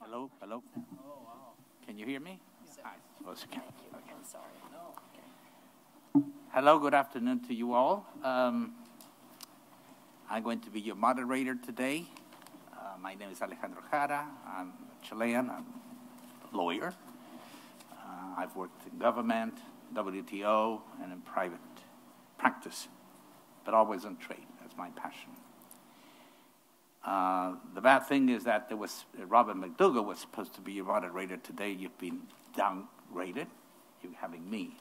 Hello, hello. Oh, wow. Can you hear me? Yes. Hi. Oh, okay. Okay. I'm sorry. No. Okay. Hello, good afternoon to you all. I'm going to be your moderator today. My name is Alejandro Jara. I'm Chilean. I'm a lawyer. I've worked in government, WTO, and in private practice, but always on trade. That's my passion. The bad thing is that there was Robert McDougall was supposed to be your moderator today. You've been downgraded. You're having me.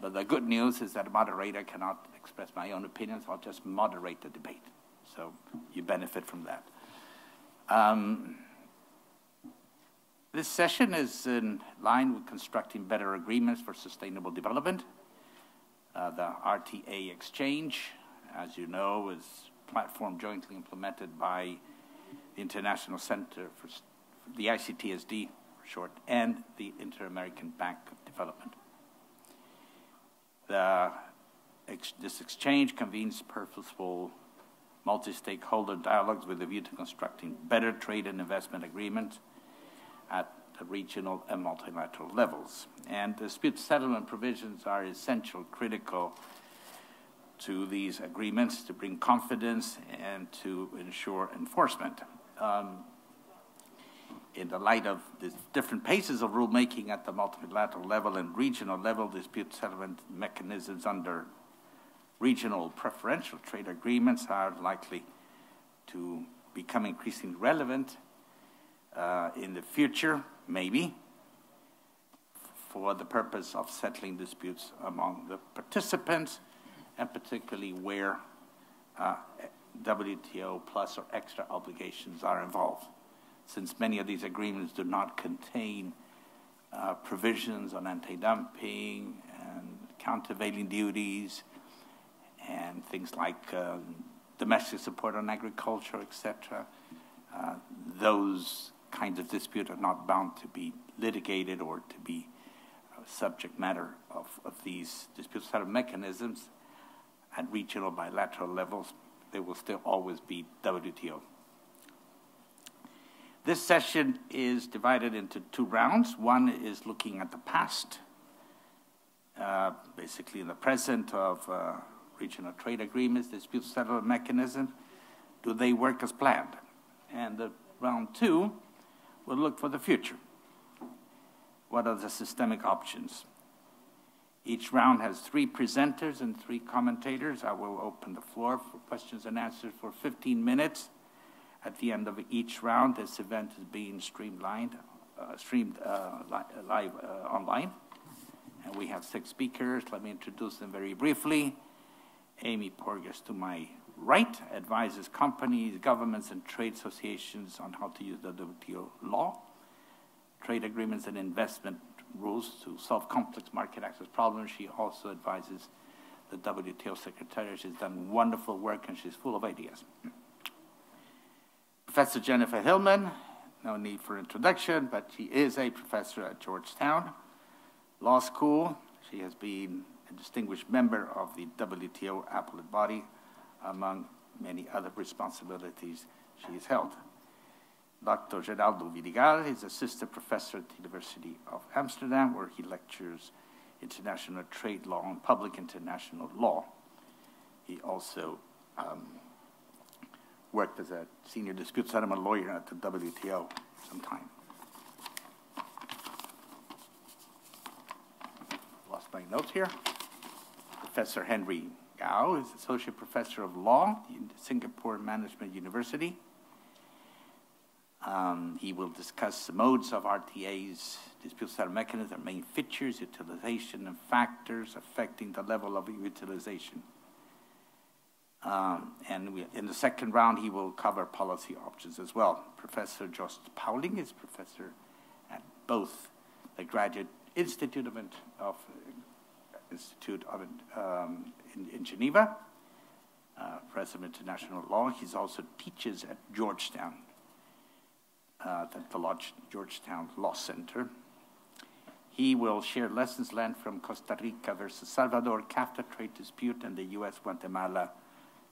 But the good news is that a moderator cannot express my own opinions. I'll just moderate the debate. So you benefit from that. This session is in line with constructing better agreements for sustainable development. The RTA exchange, as you know, is a platform jointly implemented by the International Center for the ICTSD, for short, and the Inter-American Bank of Development. This exchange convenes purposeful multi-stakeholder dialogues with a view to constructing better trade and investment agreements at the regional and multilateral levels. And dispute settlement provisions are essential, critical to these agreements to bring confidence and to ensure enforcement. In the light of the different paces of rulemaking at the multilateral level and regional level, dispute settlement mechanisms under regional preferential trade agreements are likely to become increasingly relevant in the future, maybe, for the purpose of settling disputes among the participants, and particularly where WTO plus or extra obligations are involved. Since many of these agreements do not contain provisions on anti-dumping and countervailing duties and things like domestic support on agriculture, etc., those kinds of disputes are not bound to be litigated or to be subject matter of these dispute settlement mechanisms at regional bilateral levels. They will still always be WTO. This session is divided into two rounds. One is looking at the past, basically in the present of regional trade agreements, dispute settlement mechanism. Do they work as planned? And the round two will look for the future. What are the systemic options? Each round has 3 presenters and 3 commentators. I will open the floor for questions and answers for 15 minutes. At the end of each round, this event is being streamed live online. And we have 6 speakers. Let me introduce them very briefly. Amy Porges to my right advises companies, governments, and trade associations on how to use the WTO law, trade agreements, and investment rules to solve complex market access problems. She also advises the WTO Secretary. She's done wonderful work, and she's full of ideas. Professor Jennifer Hillman, no need for introduction, but she is a professor at Georgetown Law School. She has been a distinguished member of the WTO appellate body, among many other responsibilities she has held. Dr. Geraldo Vidigal is assistant professor at the University of Amsterdam, where he lectures international trade law and public international law. He also worked as a senior dispute settlement lawyer at the WTO for some time. Lost my notes here. Professor Henry Gao is associate professor of law at Singapore Management University. He will discuss the modes of RTA's dispute settlement mechanism, main features, utilization, and factors affecting the level of utilization. In the second round, he will cover policy options as well. Professor Joost is professor at both the Graduate Institute in Geneva, professor of international law. He also teaches at Georgetown, at the Georgetown Law Center. He will share lessons learned from Costa Rica versus Salvador CAFTA trade dispute and the U.S. Guatemala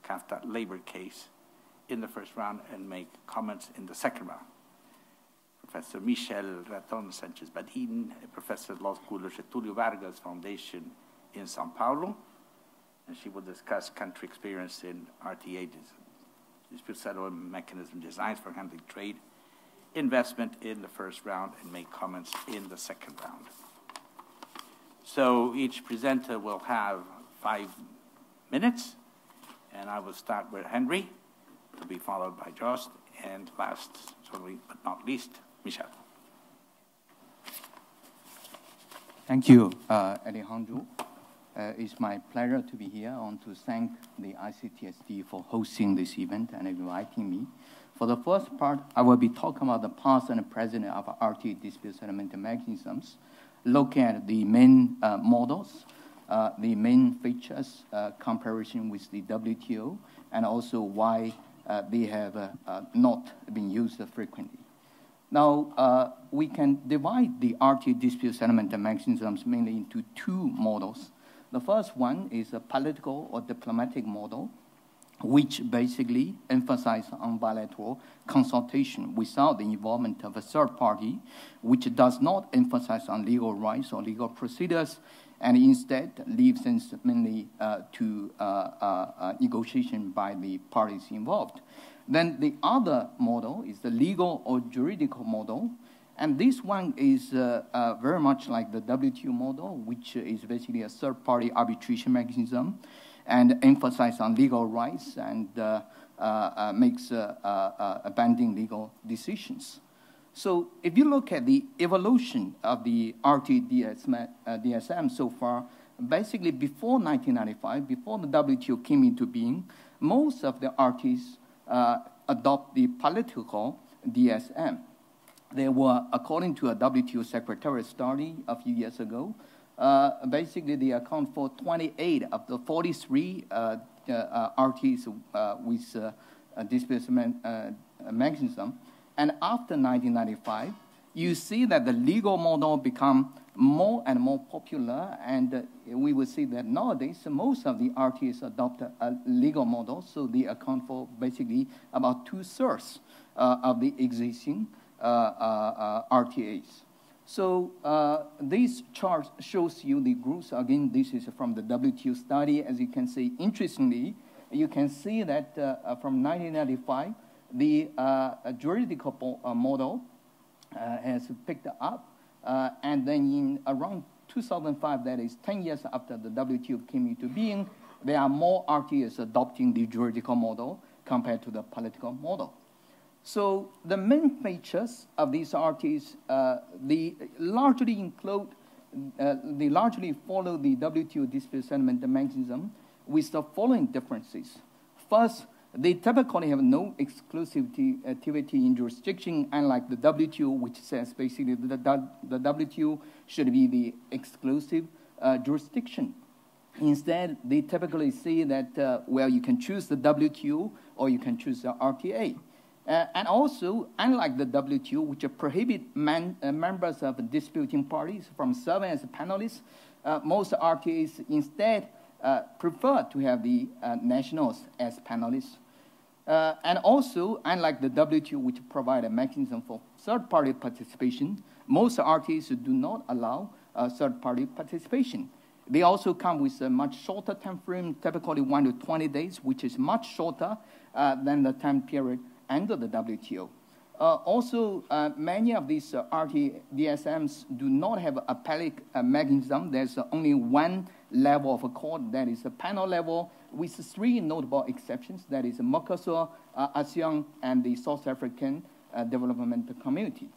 CAFTA labor case in the first round and make comments in the second round. Professor Michel Ratton Sanchez Badin, a professor at Law School of Getulio Vargas Foundation in Sao Paulo, and she will discuss country experience in RTA, dispute settlement mechanism designs for handling trade investment in the first round and make comments in the second round. So each presenter will have 5 minutes, and I will start with Henry, to be followed by Joost, and last, certainly but not least, Michel. Thank you, Alejandro. It's my pleasure to be here. I want to thank the ICTSD for hosting this event and inviting me. For the first part, I will be talking about the past and present of RTA dispute settlement mechanisms, looking at the main models, the main features, comparison with the WTO, and also why they have not been used frequently. Now, we can divide the RTA dispute settlement mechanisms mainly into 2 models. The first one is a political or diplomatic model, which basically emphasizes on bilateral consultation without the involvement of a third party, which does not emphasize on legal rights or legal procedures, and instead leaves things mainly to negotiation by the parties involved. Then the other model is the legal or juridical model, and this one is very much like the WTO model, which is basically a third-party arbitration mechanism and emphasizes on legal rights and makes binding legal decisions. So if you look at the evolution of the RTA-DSM so far, basically before 1995, before the WTO came into being, most of the RTs adopt the political DSM. They were, according to a WTO Secretariat study a few years ago, basically they account for 28 of the 43 RTs with a dispute mechanism. And after 1995, you see that the legal model become more and more popular, and we will see that nowadays most of the RTs adopt a legal model, so they account for basically about 2/3 of the existing RTAs. So this chart shows you the groups. Again, this is from the WTO study. As you can see, interestingly, you can see that from 1995, the juridical model has picked up. And then in around 2005, that is 10 years after the WTO came into being, there are more RTAs adopting the juridical model compared to the political model. So the main features of these RTs, they largely follow the WTO dispute settlement mechanism with the following differences. First, they typically have no exclusivity in jurisdiction, unlike the WTO, which says basically the WTO should be the exclusive jurisdiction. Instead, they typically say that, well, you can choose the WTO or you can choose the RTA. And also, unlike the WTO, which prohibit members of disputing parties from serving as panelists, most RTAs instead prefer to have the nationals as panelists. And also, unlike the WTO, which provide a mechanism for third-party participation, most RTAs do not allow third-party participation. They also come with a much shorter time frame, typically 1 to 20 days, which is much shorter than the time period under the WTO. Also, many of these RTA-DSMs do not have appellate mechanism. There's only one level of a court, that is a panel level, with 3 notable exceptions, that is Mercosur, ASEAN, and the South African Development Community.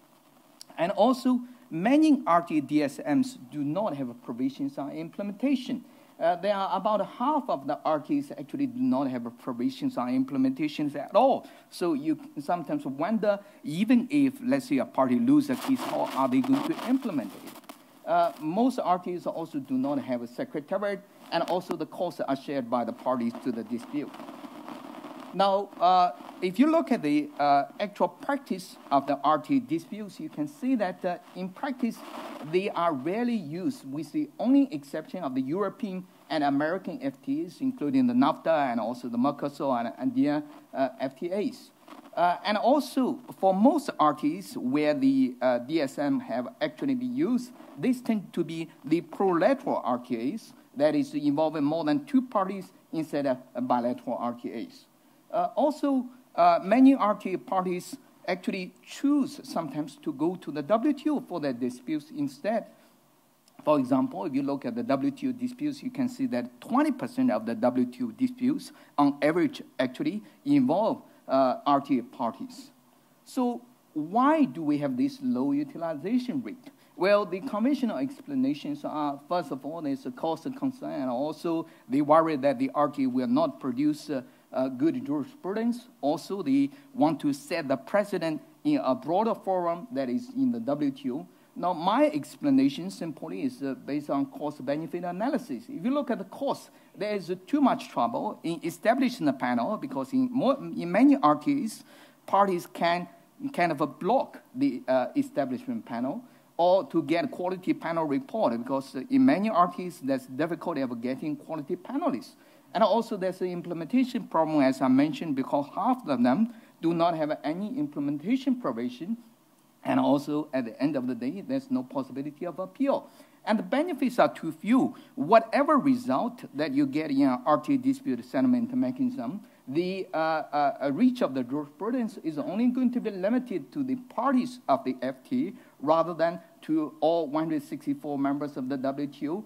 And also, many RTA-DSMs do not have provisions on implementation. There are about half of the RTs actually do not have provisions on implementations at all. So you sometimes wonder, even if, let's say, a party loses a case, how are they going to implement it? Most RTs also do not have a secretariat, and also the costs are shared by the parties to the dispute. Now, if you look at the actual practice of the RTA disputes, you can see that in practice, they are rarely used, with the only exception of the European and American FTAs, including the NAFTA and also the Mercosur and Andean FTAs. And also, for most RTAs where the DSM have actually been used, these tend to be the plurilateral RTAs, that is involving more than 2 parties instead of bilateral RTAs. Also, many RTA parties actually choose sometimes to go to the WTO for their disputes instead. For example, if you look at the WTO disputes, you can see that 20% of the WTO disputes, on average, actually involve RTA parties. So why do we have this low utilization rate? Well, the conventional explanations are, first of all, there's a cost concern, and also they worry that the RTA will not produce good jurisprudence. Also, they want to set the precedent in a broader forum, that is in the WTO. Now, my explanation simply is based on cost-benefit analysis. If you look at the cost, there is too much trouble in establishing a panel, because in many RTAs, parties can kind of block the establishment panel, or to get quality panel report, because in many RTAs, there's difficulty of getting quality panelists. And also there's an implementation problem, as I mentioned, because half of them do not have any implementation provision. And also, at the end of the day, there's no possibility of appeal. And the benefits are too few. Whatever result that you get in an RTA dispute settlement mechanism, the reach of the jurisprudence is only going to be limited to the parties of the FTA rather than to all 164 members of the WTO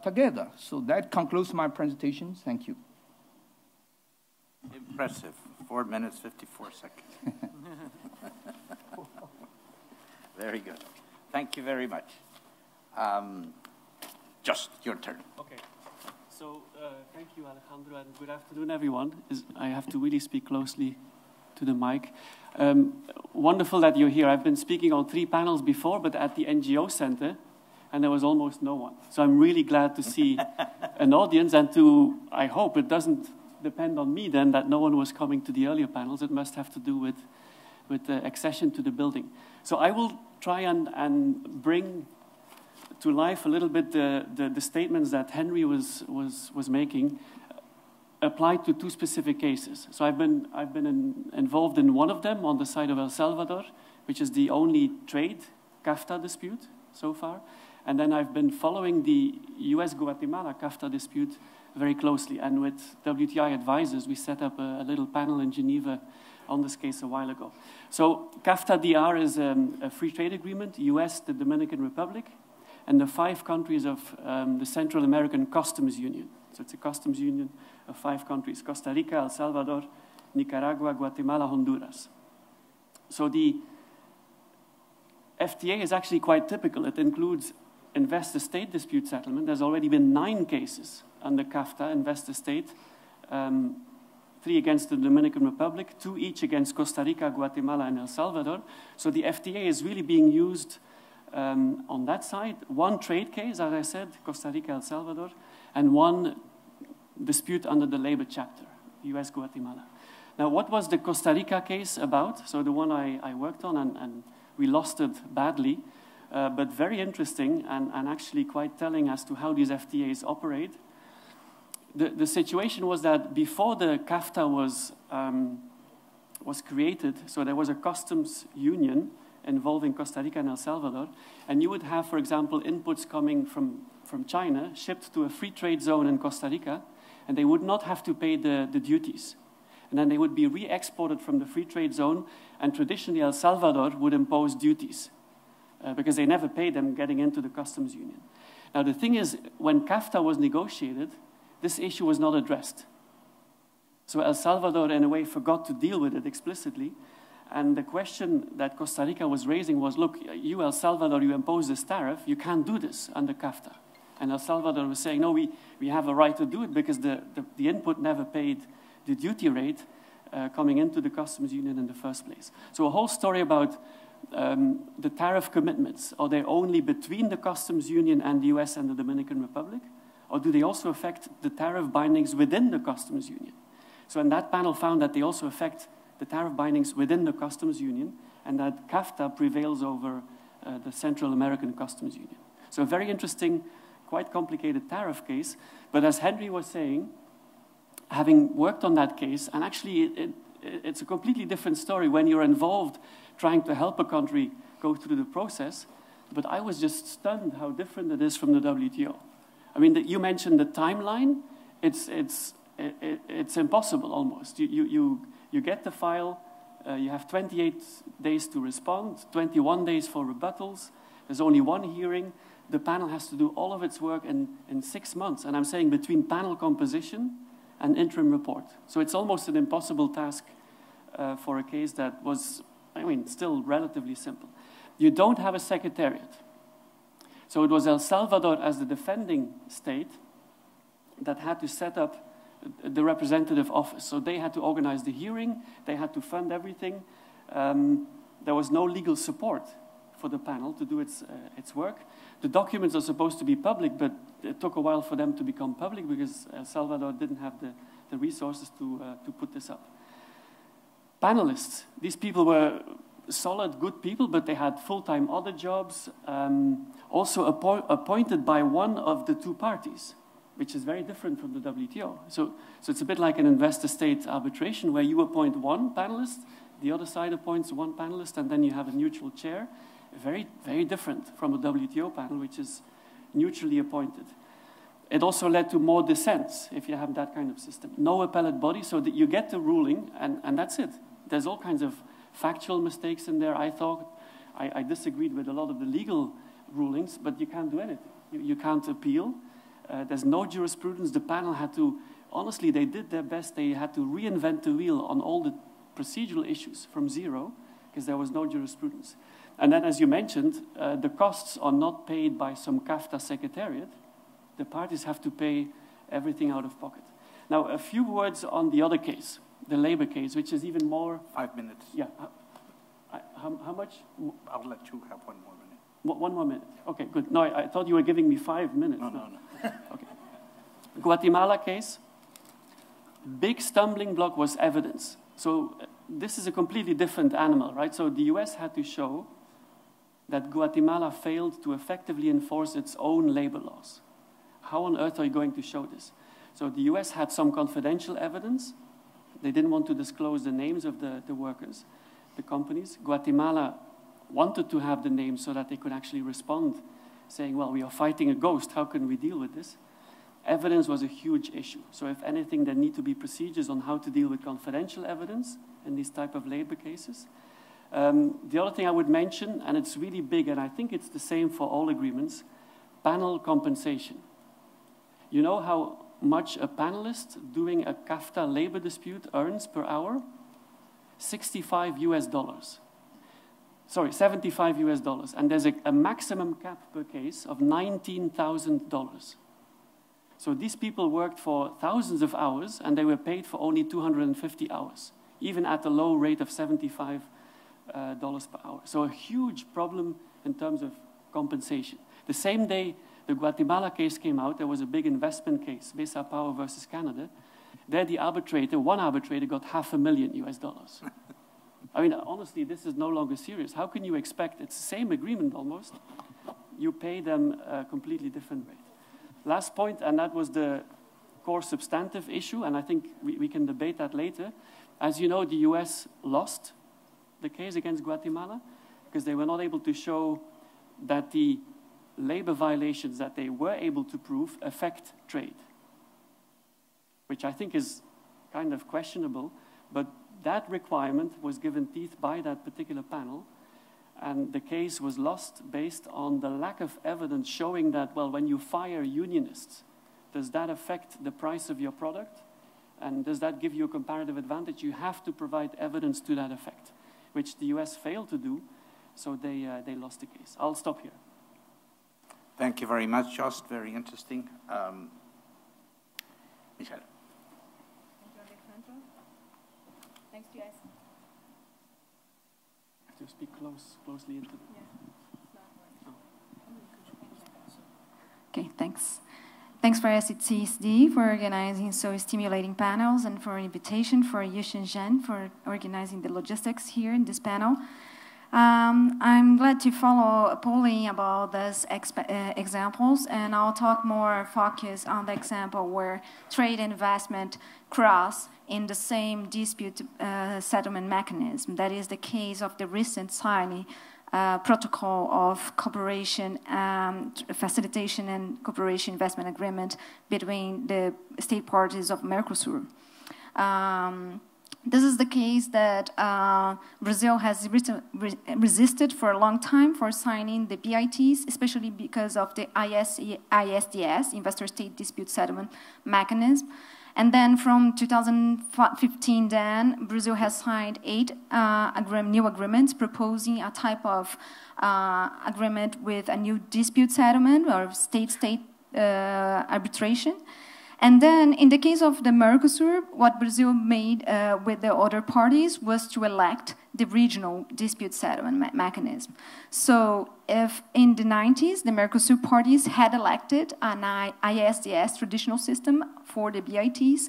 together. So that concludes my presentation. Thank you. Impressive. 4 minutes, 54 seconds. Very good. Thank you very much. Joost, your turn. Okay. So thank you, Alejandro, and good afternoon, everyone. I have to really speak closely to the mic. Wonderful that you're here. I've been speaking on 3 panels before, but at the NGO Center, and there was almost no one. So I'm really glad to see an audience, and I hope it doesn't depend on me then that no one was coming to the earlier panels. It must have to do with the accession to the building. So I will try and bring to life a little bit the statements that Henry was making, applied to 2 specific cases. So I've been involved in one of them on the side of El Salvador, which is the only trade CAFTA dispute so far. And then I've been following the US-Guatemala CAFTA dispute very closely. And with WTI advisors, we set up a little panel in Geneva on this case a while ago. So CAFTA-DR is a free trade agreement, US, the Dominican Republic, and the 5 countries of the Central American Customs Union. So it's a customs union of 5 countries: Costa Rica, El Salvador, Nicaragua, Guatemala, Honduras. So the FTA is actually quite typical. It includes investor-state dispute settlement. There's already been 9 cases under CAFTA, investor-state, 3 against the Dominican Republic, 2 each against Costa Rica, Guatemala, and El Salvador. So the FTA is really being used on that side. 1 trade case, as I said, Costa Rica, El Salvador, and 1 dispute under the labor chapter, US-Guatemala. Now, what was the Costa Rica case about? So the one I worked on, and we lost it badly, but very interesting and actually quite telling as to how these FTAs operate. The situation was that before the CAFTA was created, so there was a customs union involving Costa Rica and El Salvador, and you would have, for example, inputs coming from China, shipped to a free trade zone in Costa Rica, and they would not have to pay the duties. And then they would be re-exported from the free trade zone, and traditionally El Salvador would impose duties because they never paid them getting into the customs union. Now the thing is, when CAFTA was negotiated, this issue was not addressed. So El Salvador, in a way, forgot to deal with it explicitly. And the question that Costa Rica was raising was, look, you, El Salvador, you impose this tariff, you can't do this under CAFTA. And El Salvador was saying, no, we have a right to do it because the input never paid the duty rate coming into the customs union in the first place. So a whole story about the tariff commitments. Are they only between the customs union and the US and the Dominican Republic? Or do they also affect the tariff bindings within the customs union? So and that panel found that they also affect the tariff bindings within the customs union, and that CAFTA prevails over the Central American Customs Union. So a very interesting, quite complicated tariff case. But as Henry was saying, having worked on that case, and actually it's a completely different story when you're involved trying to help a country go through the process. But I was just stunned how different it is from the WTO. I mean, you mentioned the timeline. It's impossible almost. You get the file, you have 28 days to respond, 21 days for rebuttals. There's only one hearing. The panel has to do all of its work in 6 months. And I'm saying between panel composition and interim report. So it's almost an impossible task for a case that was, I mean, still relatively simple. You don't have a secretariat. So it was El Salvador as the defending state that had to set up the representative office. So they had to organize the hearing, they had to fund everything. There was no legal support for the panel to do its work. The documents are supposed to be public, but it took a while for them to become public because El Salvador didn't have the resources to put this up. Panelists, these people were solid, good people, but they had full-time other jobs, also appointed by one of the two parties, which is very different from the WTO. So it's a bit like an investor-state arbitration where you appoint one panelist, the other side appoints one panelist, and then you have a neutral chair. Very, very different from a WTO panel, which is neutrally appointed. It also led to more dissents if you have that kind of system. No appellate body, so that you get the ruling, and that's it. There's all kinds of factual mistakes in there. I thought I disagreed with a lot of the legal rulings, but you can't do anything. You can't appeal. There's no jurisprudence. The panel had to, honestly, they did their best. They had to reinvent the wheel on all the procedural issues from zero, because there was no jurisprudence. And then, as you mentioned, the costs are not paid by some CAFTA secretariat. The parties have to pay everything out of pocket. Now, a few words on the other case, the labor case, which is even more... 5 minutes. Yeah. How much? I'll let you have 1 more minute. 1 more minute. Okay, good. No, I thought you were giving me 5 minutes. No. Okay. Guatemala case. Big stumbling block was evidence. So this is a completely different animal, right? So the US had to show that Guatemala failed to effectively enforce its own labor laws. How on earth are you going to show this? So the US had some confidential evidence. They didn't want to disclose the names of the workers, the companies. Guatemala wanted to have the names so that they could actually respond, saying, well, we are fighting a ghost. How can we deal with this? Evidence was a huge issue. So if anything, there need to be procedures on how to deal with confidential evidence in these type of labor cases. The other thing I would mention, and it's really big, and I think it's the same for all agreements, panel compensation. You know how much a panelist doing a CAFTA labor dispute earns per hour? $65 US. Sorry, $75 US. And there's a maximum cap per case of $19,000. So these people worked for thousands of hours, and they were paid for only 250 hours, even at a low rate of $75 per hour. So a huge problem in terms of compensation. The same day the Guatemala case came out, there was a big investment case, Besa Power versus Canada. There the arbitrator, one arbitrator got $500,000 US. I mean, honestly, this is no longer serious. How can you expect, it's the same agreement almost, you pay them a completely different rate. Last point, and that was the core substantive issue, and I think we can debate that later. As you know, the US lost the case against Guatemala because they were not able to show that the labor violations that they were able to prove affect trade, which I think is kind of questionable, but that requirement was given teeth by that particular panel, and the case was lost based on the lack of evidence showing that, well, when you fire unionists, does that affect the price of your product? And does that give you a comparative advantage? You have to provide evidence to that effect, which the US failed to do, so they lost the case. I'll stop here. Thank you very much, Joost. Very interesting. Michelle. Thank you, Alejandro. Thanks, you guys. To speak closely into the... Okay, thanks. Thanks for ICTSD for organizing so stimulating panels and for an invitation for Joost and Jen for organizing the logistics here in this panel. I'm glad to follow Pauwelyn about these examples, and I'll talk more focus on the example where trade and investment cross in the same dispute settlement mechanism. That is the case of the recent signing protocol of cooperation, facilitation and cooperation investment agreement between the state parties of Mercosur. This is the case that Brazil has resisted for a long time for signing the BITs, especially because of the ISDS, Investor State Dispute Settlement Mechanism. And then from 2015 then, Brazil has signed 8 new agreements proposing a type of agreement with a new dispute settlement or state-state arbitration. And then in the case of the Mercosur, what Brazil made with the other parties was to elect the regional dispute settlement mechanism. So if in the 90s, the Mercosur parties had elected an ISDS traditional system for the BITs,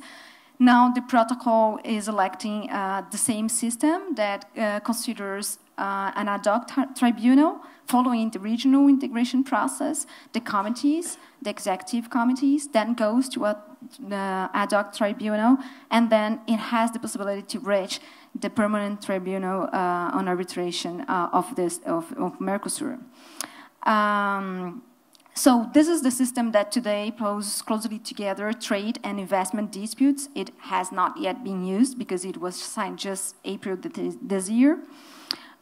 now the protocol is electing the same system that considers an ad hoc tribunal following the regional integration process. The committees, the executive committees, then goes to a ad hoc tribunal, and then it has the possibility to reach the permanent tribunal on arbitration of Mercosur. So this is the system that today poses closely together trade and investment disputes. It has not yet been used because it was signed just April this year.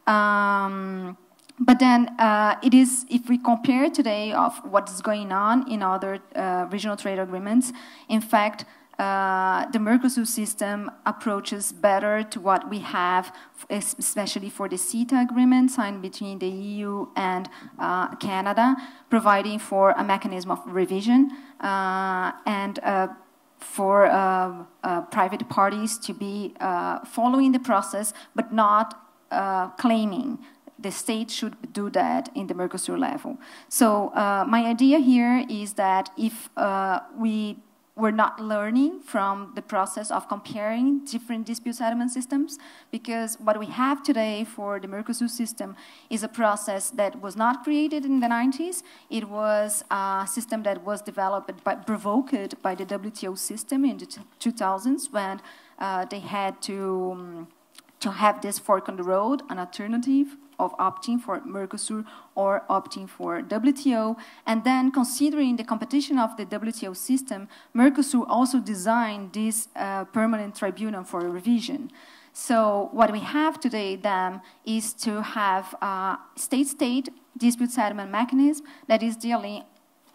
But then it is, if we compare today of what is going on in other regional trade agreements, in fact, the Mercosur system approaches better to what we have, especially for the CETA agreement signed between the EU and Canada, providing for a mechanism of revision and for private parties to be following the process, but not claiming the state should do that in the Mercosur level. So my idea here is that if we're not learning from the process of comparing different dispute settlement systems, because what we have today for the Mercosur system is a process that was not created in the 90s. It was a system that was developed provoked by the WTO system in the 2000s when they had to have this fork on the road, an alternative of opting for Mercosur or opting for WTO. And then considering the competition of the WTO system, Mercosur also designed this permanent tribunal for revision. So what we have today then is to have a state-state dispute settlement mechanism that is dealing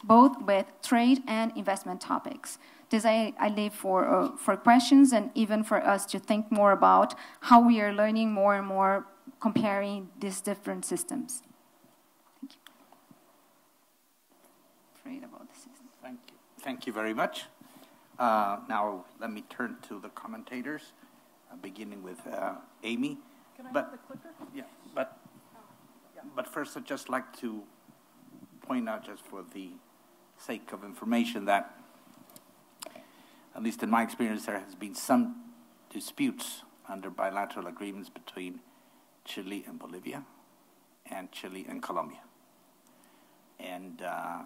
both with trade and investment topics. This I leave for questions and even for us to think more about how we are learning more and more comparing these different systems. Thank you. Afraid about the system. Thank you. Thank you very much. Now let me turn to the commentators, beginning with Amy. Can I have the clicker? Yeah, but first I'd just like to point out, just for the sake of information, that at least in my experience, there has been some disputes under bilateral agreements between Chile and Bolivia, and Chile and Colombia. And I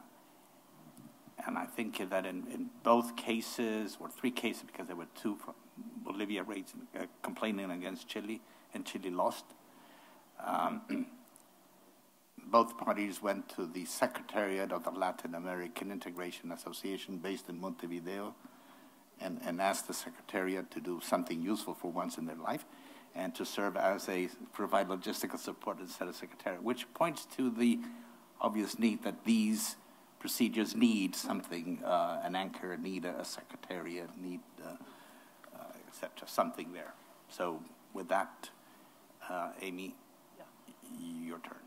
think that in both cases, or 3 cases, because there were 2 from Bolivia raising, complaining against Chile, and Chile lost. Both parties went to the Secretariat of the Latin American Integration Association based in Montevideo and asked the Secretariat to do something useful for once in their life and to serve as provide logistical support instead of Secretariat, which points to the obvious need that these procedures need something, an anchor, need a Secretariat, need, etc., something there. So with that, Amy, your turn.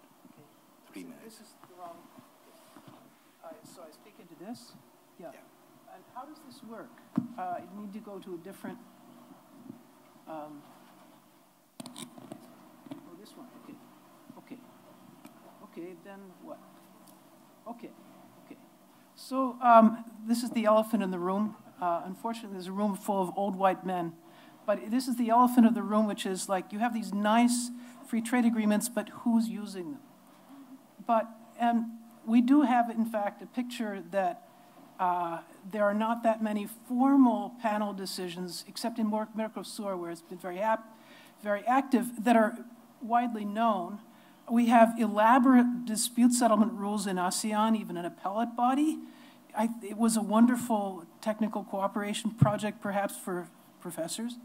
3 minutes. This is the wrong. So I speak into this. Yeah. And how does this work? You need to go to a different. Oh, this one. Okay. Okay. Okay. Then what? Okay. Okay. So this is the elephant in the room. Unfortunately, there's a room full of old white men. But this is the elephant of the room, which is like you have these nice free trade agreements, but who's using them? But we do have, in fact, a picture that there are not that many formal panel decisions, except in Mercosur, where it's been very active, that are widely known. We have elaborate dispute settlement rules in ASEAN, even an appellate body. It was a wonderful technical cooperation project, perhaps for professors,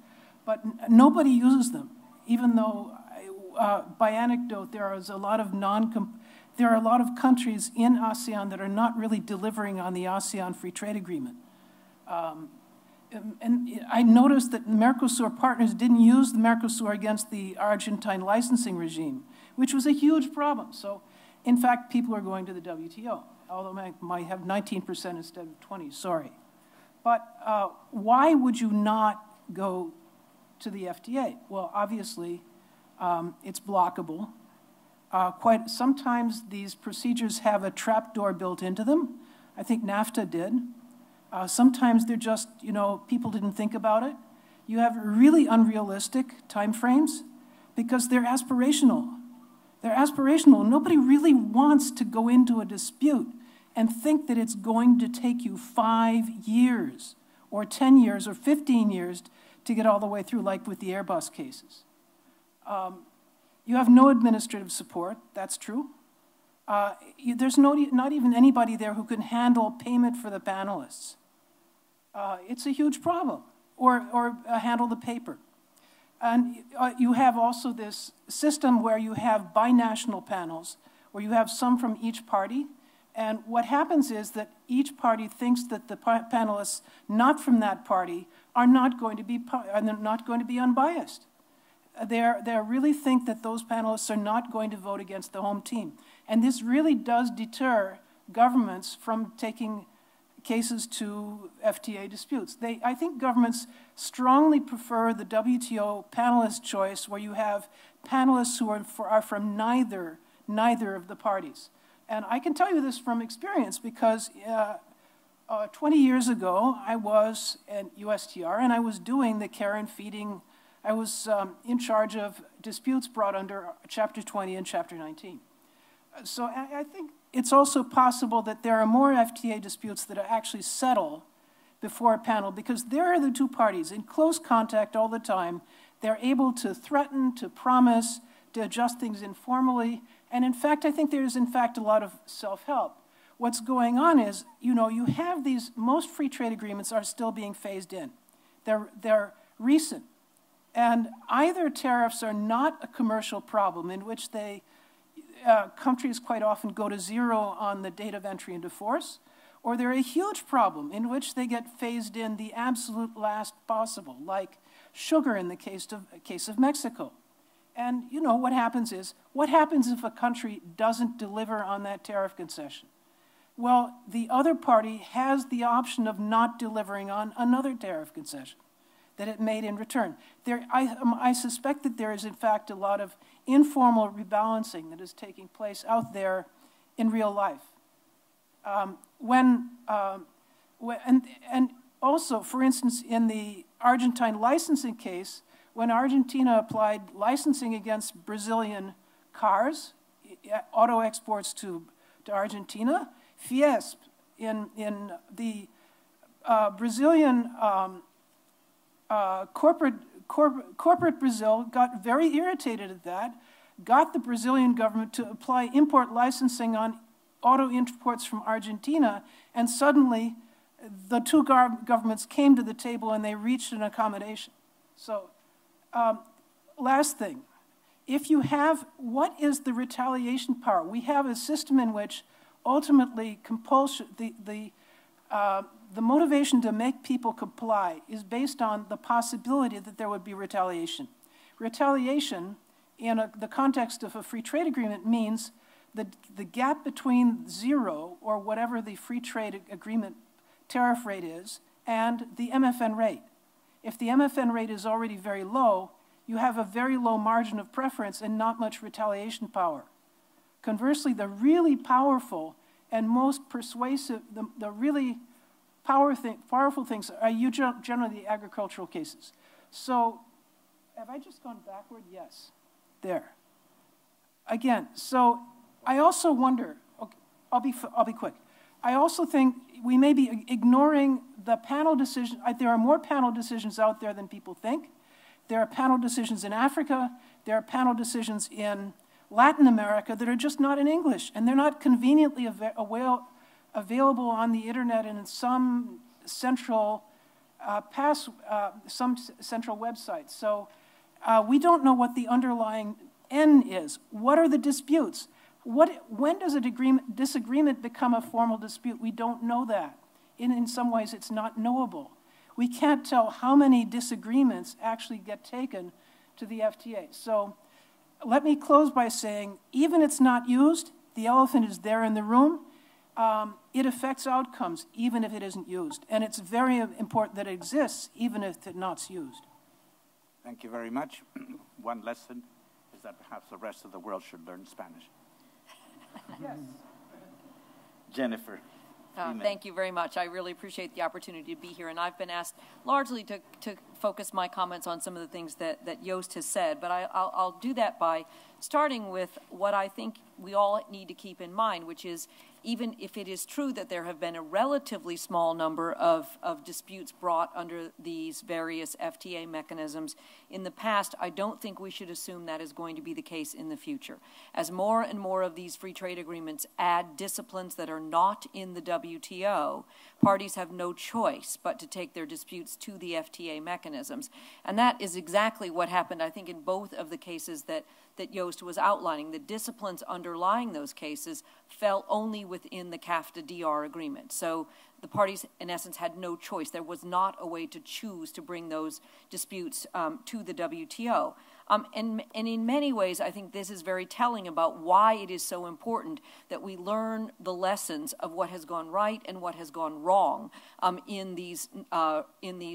but nobody uses them, even though, by anecdote, there are a lot of countries in ASEAN that are not really delivering on the ASEAN Free Trade Agreement. And I noticed that Mercosur partners didn't use the Mercosur against the Argentine licensing regime, which was a huge problem. So, in fact, people are going to the WTO, although I might have 19% instead of 20, sorry. But why would you not go to the FTA? Well, obviously, it's blockable. Sometimes these procedures have a trapdoor built into them. I think NAFTA did. Sometimes they're just, people didn't think about it. You have really unrealistic timeframes because they're aspirational. They're aspirational. Nobody really wants to go into a dispute and think that it's going to take you 5 years or 10 years or 15 years to get all the way through, like with the Airbus cases. You have no administrative support, that's true. There's not even anybody there who can handle payment for the panelists. It's a huge problem, or handle the paper. And you have also this system where you have binational panels, where you have some from each party. And what happens is that each party thinks that the panelists not from that party are not going to be unbiased. They really think that those panelists are not going to vote against the home team. And this really does deter governments from taking cases to FTA disputes. I think governments strongly prefer the WTO panelist choice, where you have panelists who are from neither of the parties. And I can tell you this from experience because 20 years ago, I was at USTR and I was doing the care and feeding. I was in charge of disputes brought under Chapter 20 and Chapter 19. So I think it's also possible that there are more FTA disputes that are actually settled before a panel because there are the two parties in close contact all the time. They're able to threaten, to promise, to adjust things informally. And in fact, I think there's in fact a lot of self-help. What's going on is, you have most free trade agreements are still being phased in. They're recent. And either tariffs are not a commercial problem in which countries quite often go to zero on the date of entry into force, or they're a huge problem in which they get phased in the absolute last possible, like sugar in the case of Mexico. And what happens if a country doesn't deliver on that tariff concession? Well, the other party has the option of not delivering on another tariff concession that it made in return. I suspect that there is, in fact, a lot of informal rebalancing that is taking place out there in real life. And also, for instance, in the Argentine licensing case, when Argentina applied licensing against Brazilian cars, auto exports to Argentina, Fiesp in the Brazilian corporate Brazil got very irritated at that, got the Brazilian government to apply import licensing on auto imports from Argentina, and suddenly the two governments came to the table and they reached an accommodation. So, last thing, what is the retaliation power? We have a system in which ultimately compulsion, the motivation to make people comply is based on the possibility that there would be retaliation. Retaliation, in the context of a free trade agreement, means the gap between zero, or whatever the free trade agreement tariff rate is, and the MFN rate. If the MFN rate is already very low, you have a very low margin of preference and not much retaliation power. Conversely, the really powerful and most persuasive, the really powerful things are generally the agricultural cases. So, have I just gone backward? Yes. There. Again, so I also wonder, okay, I'll be quick. I also think we may be ignoring the panel decision. There are more panel decisions out there than people think. There are panel decisions in Africa. There are panel decisions in Latin America that are just not in English, and they're not conveniently available on the internet and in some central central website. So we don't know what the underlying N is. What are the disputes? When does a disagreement become a formal dispute? We don't know that. In some ways, it's not knowable. We can't tell how many disagreements actually get taken to the FTA. So let me close by saying, even if it's not used, the elephant is there in the room. It affects outcomes, even if it isn't used. And it's very important that it exists, even if it's not used. Thank you very much. One lesson is that perhaps the rest of the world should learn Spanish. Yes. Jennifer. Thank you very much. I really appreciate the opportunity to be here. And I've been asked largely to focus my comments on some of the things that Joost has said. But I'll do that by starting with what I think we all need to keep in mind, which is even if it is true that there have been a relatively small number of disputes brought under these various FTA mechanisms in the past, I don't think we should assume that is going to be the case in the future. As more and more of these free trade agreements add disciplines that are not in the WTO, parties have no choice but to take their disputes to the FTA mechanisms. And that is exactly what happened, I think, in both of the cases that Joost was outlining. The disciplines underlying those cases fell only within the CAFTA-DR agreement. So the parties, in essence, had no choice. There was not a way to choose to bring those disputes to the WTO. And in many ways, I think this is very telling about why it is so important that we learn the lessons of what has gone right and what has gone wrong in these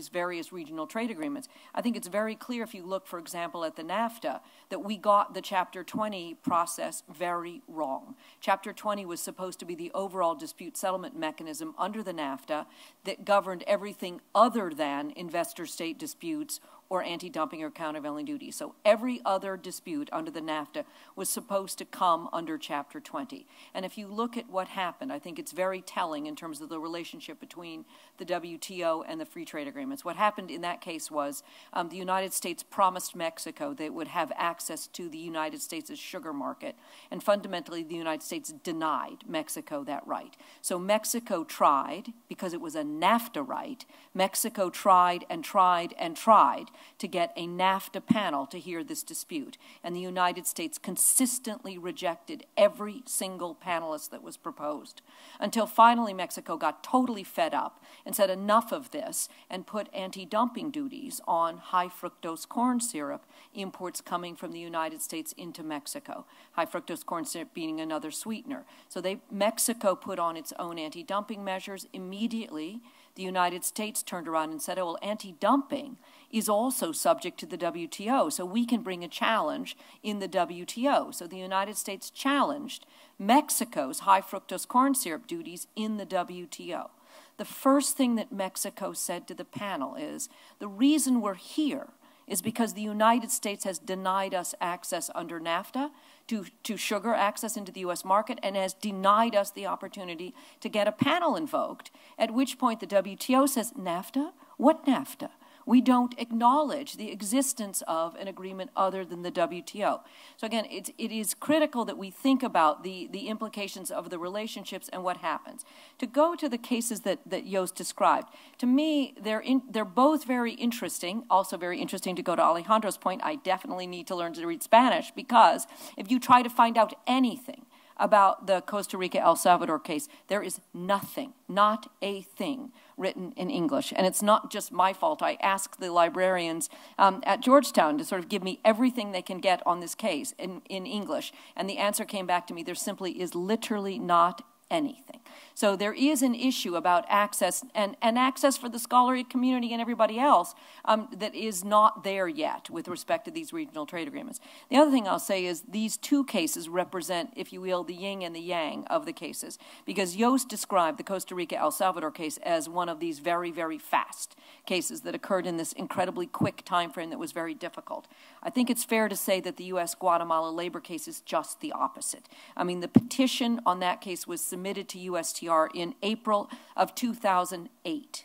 various regional trade agreements. I think it's very clear if you look, for example, at the NAFTA, that we got the Chapter 20 process very wrong. Chapter 20 was supposed to be the overall dispute settlement mechanism under the NAFTA that governed everything other than investor-state disputes or anti-dumping or countervailing duties. So every other dispute under the NAFTA was supposed to come under Chapter 20. And if you look at what happened, I think it's very telling in terms of the relationship between the WTO and the free trade agreements. What happened in that case was the United States promised Mexico that it would have access to the United States' sugar market. And fundamentally, the United States denied Mexico that right. So Mexico tried, because it was a NAFTA right, Mexico tried and tried and tried to get a NAFTA panel to hear this dispute. And the United States consistently rejected every single panelist that was proposed until finally Mexico got totally fed up and said enough of this and put anti-dumping duties on high fructose corn syrup imports coming from the United States into Mexico. High fructose corn syrup being another sweetener. So Mexico put on its own anti-dumping measures immediately. The United States turned around and said, oh, well, anti-dumping is also subject to the WTO, so we can bring a challenge in the WTO. So the United States challenged Mexico's high fructose corn syrup duties in the WTO. The first thing that Mexico said to the panel is, the reason we're here is because the United States has denied us access under NAFTA to sugar access into the U.S. market and has denied us the opportunity to get a panel invoked, at which point the WTO says, NAFTA? What NAFTA? We don't acknowledge the existence of an agreement other than the WTO. So again, it is critical that we think about the implications of the relationships and what happens. To go to the cases that Joost described, to me, they're both very interesting. Also very interesting to go to Alejandro's point. I definitely need to learn to read Spanish because if you try to find out anything about the Costa Rica El Salvador case, there is nothing, not a thing written in English. And it's not just my fault. I asked the librarians at Georgetown to sort of give me everything they can get on this case in English. And the answer came back to me, there simply is literally not anything. So there is an issue about access and access for the scholarly community and everybody else that is not there yet with respect to these regional trade agreements. The other thing I'll say is these two cases represent, if you will, the yin and the yang of the cases, because Joost described the Costa Rica-El Salvador case as one of these very, very fast cases that occurred in this incredibly quick time frame that was very difficult. I think it's fair to say that the U.S.-Guatemala labor case is just the opposite. I mean, the petition on that case was submitted to USTR in April of 2008.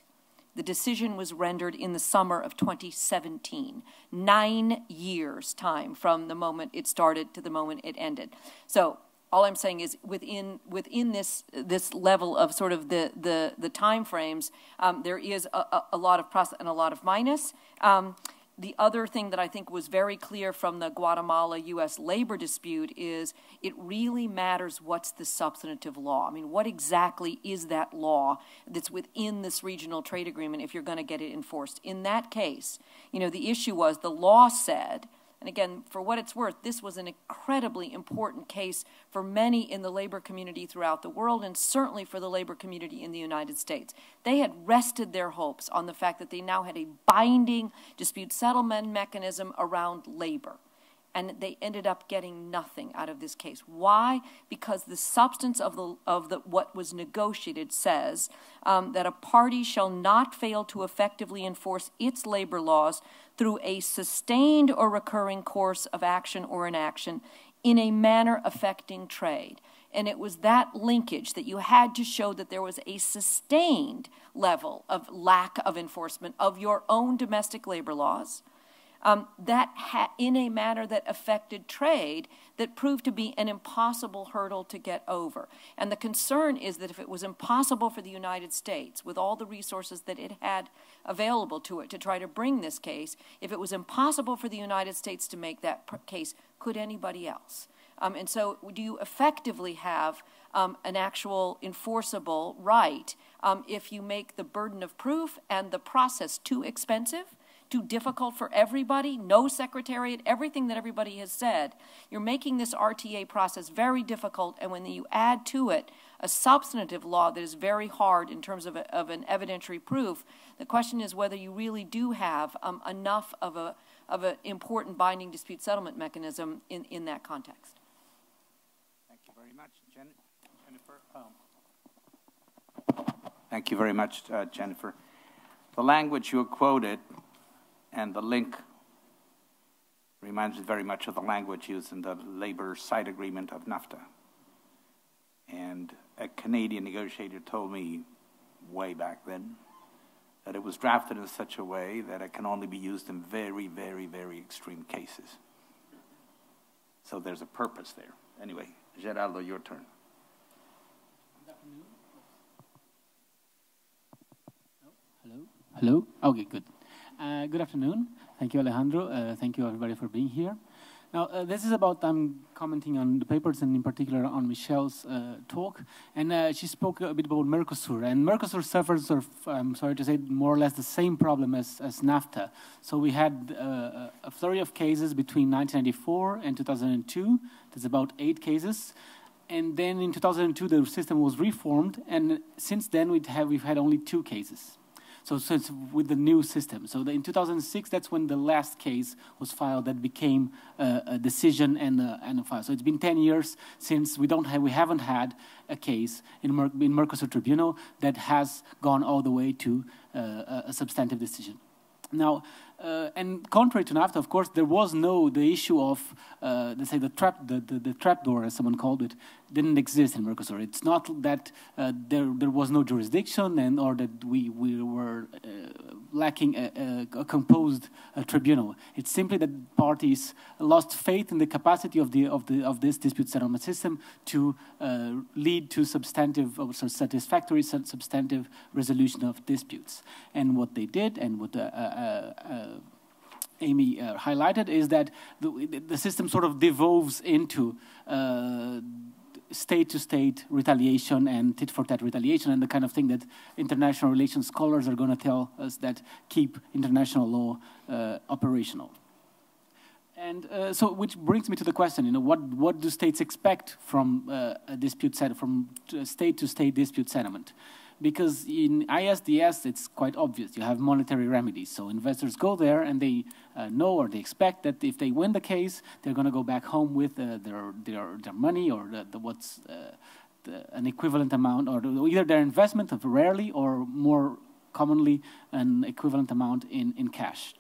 The decision was rendered in the summer of 2017, 9 years' time from the moment it started to the moment it ended. So all I'm saying is within this level of sort of the time frames, there is a lot of plus and a lot of minus. The other thing that I think was very clear from the Guatemala-U.S. labor dispute is it really matters what's the substantive law. I mean, what exactly is that law that's within this regional trade agreement if you're going to get it enforced? In that case, you know, the issue was the law said, and again, for what it's worth, this was an incredibly important case for many in the labor community throughout the world, and certainly for the labor community in the United States. They had rested their hopes on the fact that they now had a binding dispute settlement mechanism around labor. And they ended up getting nothing out of this case. Why? Because the substance of what was negotiated says that a party shall not fail to effectively enforce its labor laws through a sustained or recurring course of action or inaction in a manner affecting trade. And it was that linkage that you had to show that there was a sustained level of lack of enforcement of your own domestic labor laws, in a manner that affected trade that proved to be an impossible hurdle to get over. And the concern is that if it was impossible for the United States, with all the resources that it had available to it to try to bring this case, if it was impossible for the United States to make that case, could anybody else? And so do you effectively have an actual enforceable right if you make the burden of proof and the process too expensive, too difficult for everybody, no secretariat, everything that everybody has said? You're making this RTA process very difficult, and when you add to it a substantive law that is very hard in terms of an evidentiary proof, the question is whether you really do have enough of an important binding dispute settlement mechanism in that context. Thank you very much, Jennifer. Thank you very much, Jennifer. The language you quoted and the link reminds me very much of the language used in the labor side agreement of NAFTA. And a Canadian negotiator told me way back then that it was drafted in such a way that it can only be used in very, very, very extreme cases. So there's a purpose there. Anyway, Geraldo, your turn. Good afternoon. Hello? Okay, good. Good afternoon. Thank you, Alejandro. Thank you, everybody, for being here. Now, this is about, I'm commenting on the papers and in particular on Michelle's talk. And she spoke a bit about Mercosur. And Mercosur suffers, I'm sorry to say, more or less the same problem as NAFTA. So we had a flurry of cases between 1994 and 2002. That's about 8 cases. And then in 2002, the system was reformed. And since then, we've had only 2 cases. So it's with the new system. So in 2006, that's when the last case was filed that became a decision and a file. So it's been 10 years since we haven't had a case in Mercosur Tribunal that has gone all the way to a substantive decision. Now, and contrary to NAFTA, of course, there was the issue of, let's say, the trapdoor, as someone called it, didn't exist in Mercosur. It's not that there was no jurisdiction or that we were lacking a composed tribunal. It's simply that parties lost faith in the capacity of this dispute settlement system to lead to substantive or satisfactory substantive resolution of disputes. And what they did, and what Amy highlighted, is that the system sort of devolves into state-to-state retaliation and tit-for-tat retaliation, and the kind of thing that international relations scholars are going to tell us that keep international law operational. And so, which brings me to the question: what do states expect from a dispute from state-to-state dispute settlement? Because in ISDS, it's quite obvious. You have monetary remedies. So investors go there and they know or they expect that if they win the case, they're going to go back home with their money or an equivalent amount, or either their investment, of rarely or more commonly an equivalent amount in cash.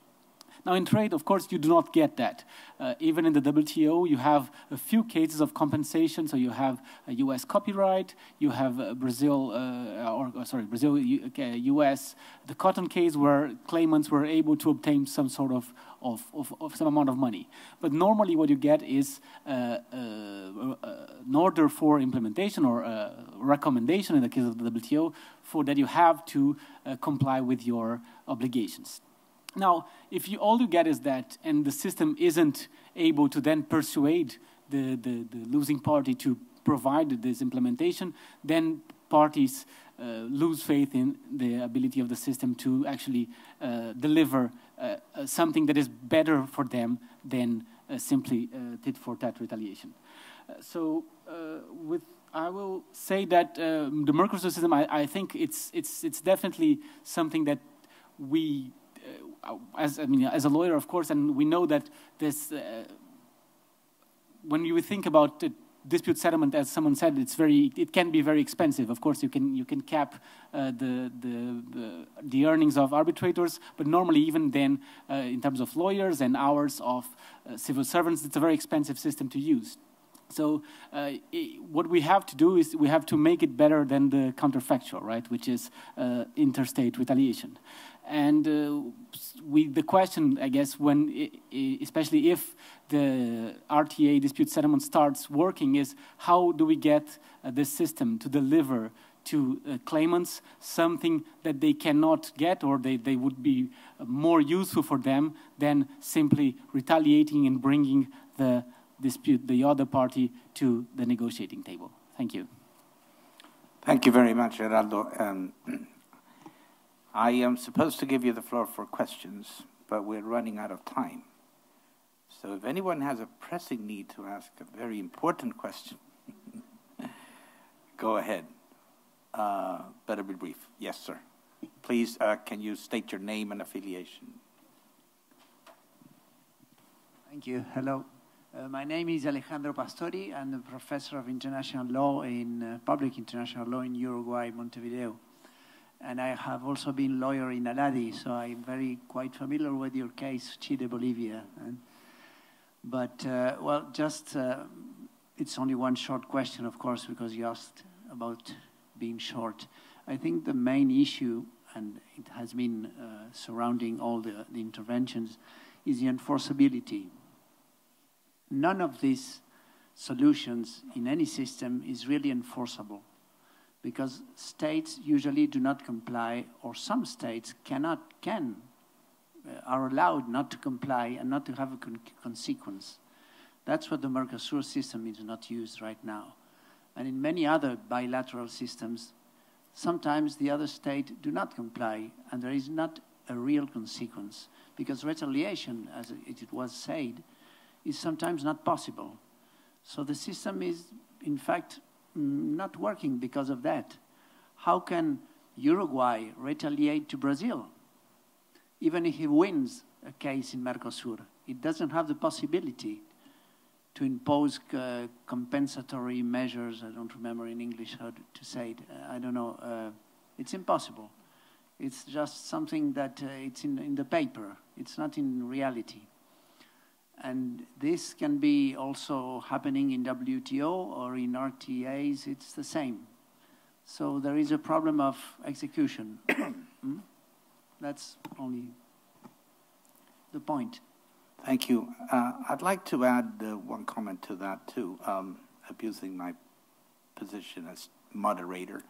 Now, in trade, of course, you do not get that. Even in the WTO, you have a few cases of compensation. So you have a U.S. copyright, you have Brazil, U.S., the cotton case where claimants were able to obtain some sort of some amount of money. But normally what you get is an order for implementation or a recommendation in the case of the WTO for that you have to comply with your obligations. Now, if all you get is that, and the system isn't able to then persuade the losing party to provide this implementation, then parties lose faith in the ability of the system to actually deliver something that is better for them than simply tit-for-tat retaliation. I will say that the Mercosur system, I think it's definitely something that we. As a lawyer, of course, and we know that this, when you think about dispute settlement, as someone said, it can be very expensive. Of course, you can cap the earnings of arbitrators, but normally even then, in terms of lawyers and hours of civil servants, it's a very expensive system to use. So what we have to do is we have to make it better than the counterfactual, right, which is interstate retaliation. And the question, I guess, especially if the RTA dispute settlement starts working, is how do we get this system to deliver to claimants something that they cannot get, or they would be more useful for them than simply retaliating and bringing the other party to the negotiating table. Thank you. Thank you very much, Geraldo. I am supposed to give you the floor for questions, but we're running out of time. So if anyone has a pressing need to ask a very important question, go ahead. Better be brief. Yes, sir. Please, can you state your name and affiliation? Thank you. Hello. My name is Alejandro Pastore. I'm a professor of international law public international law in Uruguay, Montevideo. And I have also been lawyer in Aladi, so I'm quite familiar with your case, Chile, Bolivia. It's only one short question, of course, because you asked about being short. I think the main issue, and it has been surrounding all the interventions, is the enforceability. None of these solutions in any system is really enforceable, because states usually do not comply, or some states are allowed not to comply and not to have a consequence. That's what the Mercosur system is not used right now. And in many other bilateral systems, sometimes the other state do not comply, and there is not a real consequence, because retaliation, as it was said, is sometimes not possible. So the system is, in fact, not working because of that. How can Uruguay retaliate to Brazil? Even if he wins a case in Mercosur, it doesn't have the possibility to impose compensatory measures. I don't remember in English how to say it. I don't know. It's impossible. It's just something that it's in the paper. It's not in reality. And this can be also happening in WTO or in RTAs. It's the same. So there is a problem of execution. That's only the point. Thank you. I'd like to add one comment to that, too, abusing my position as moderator.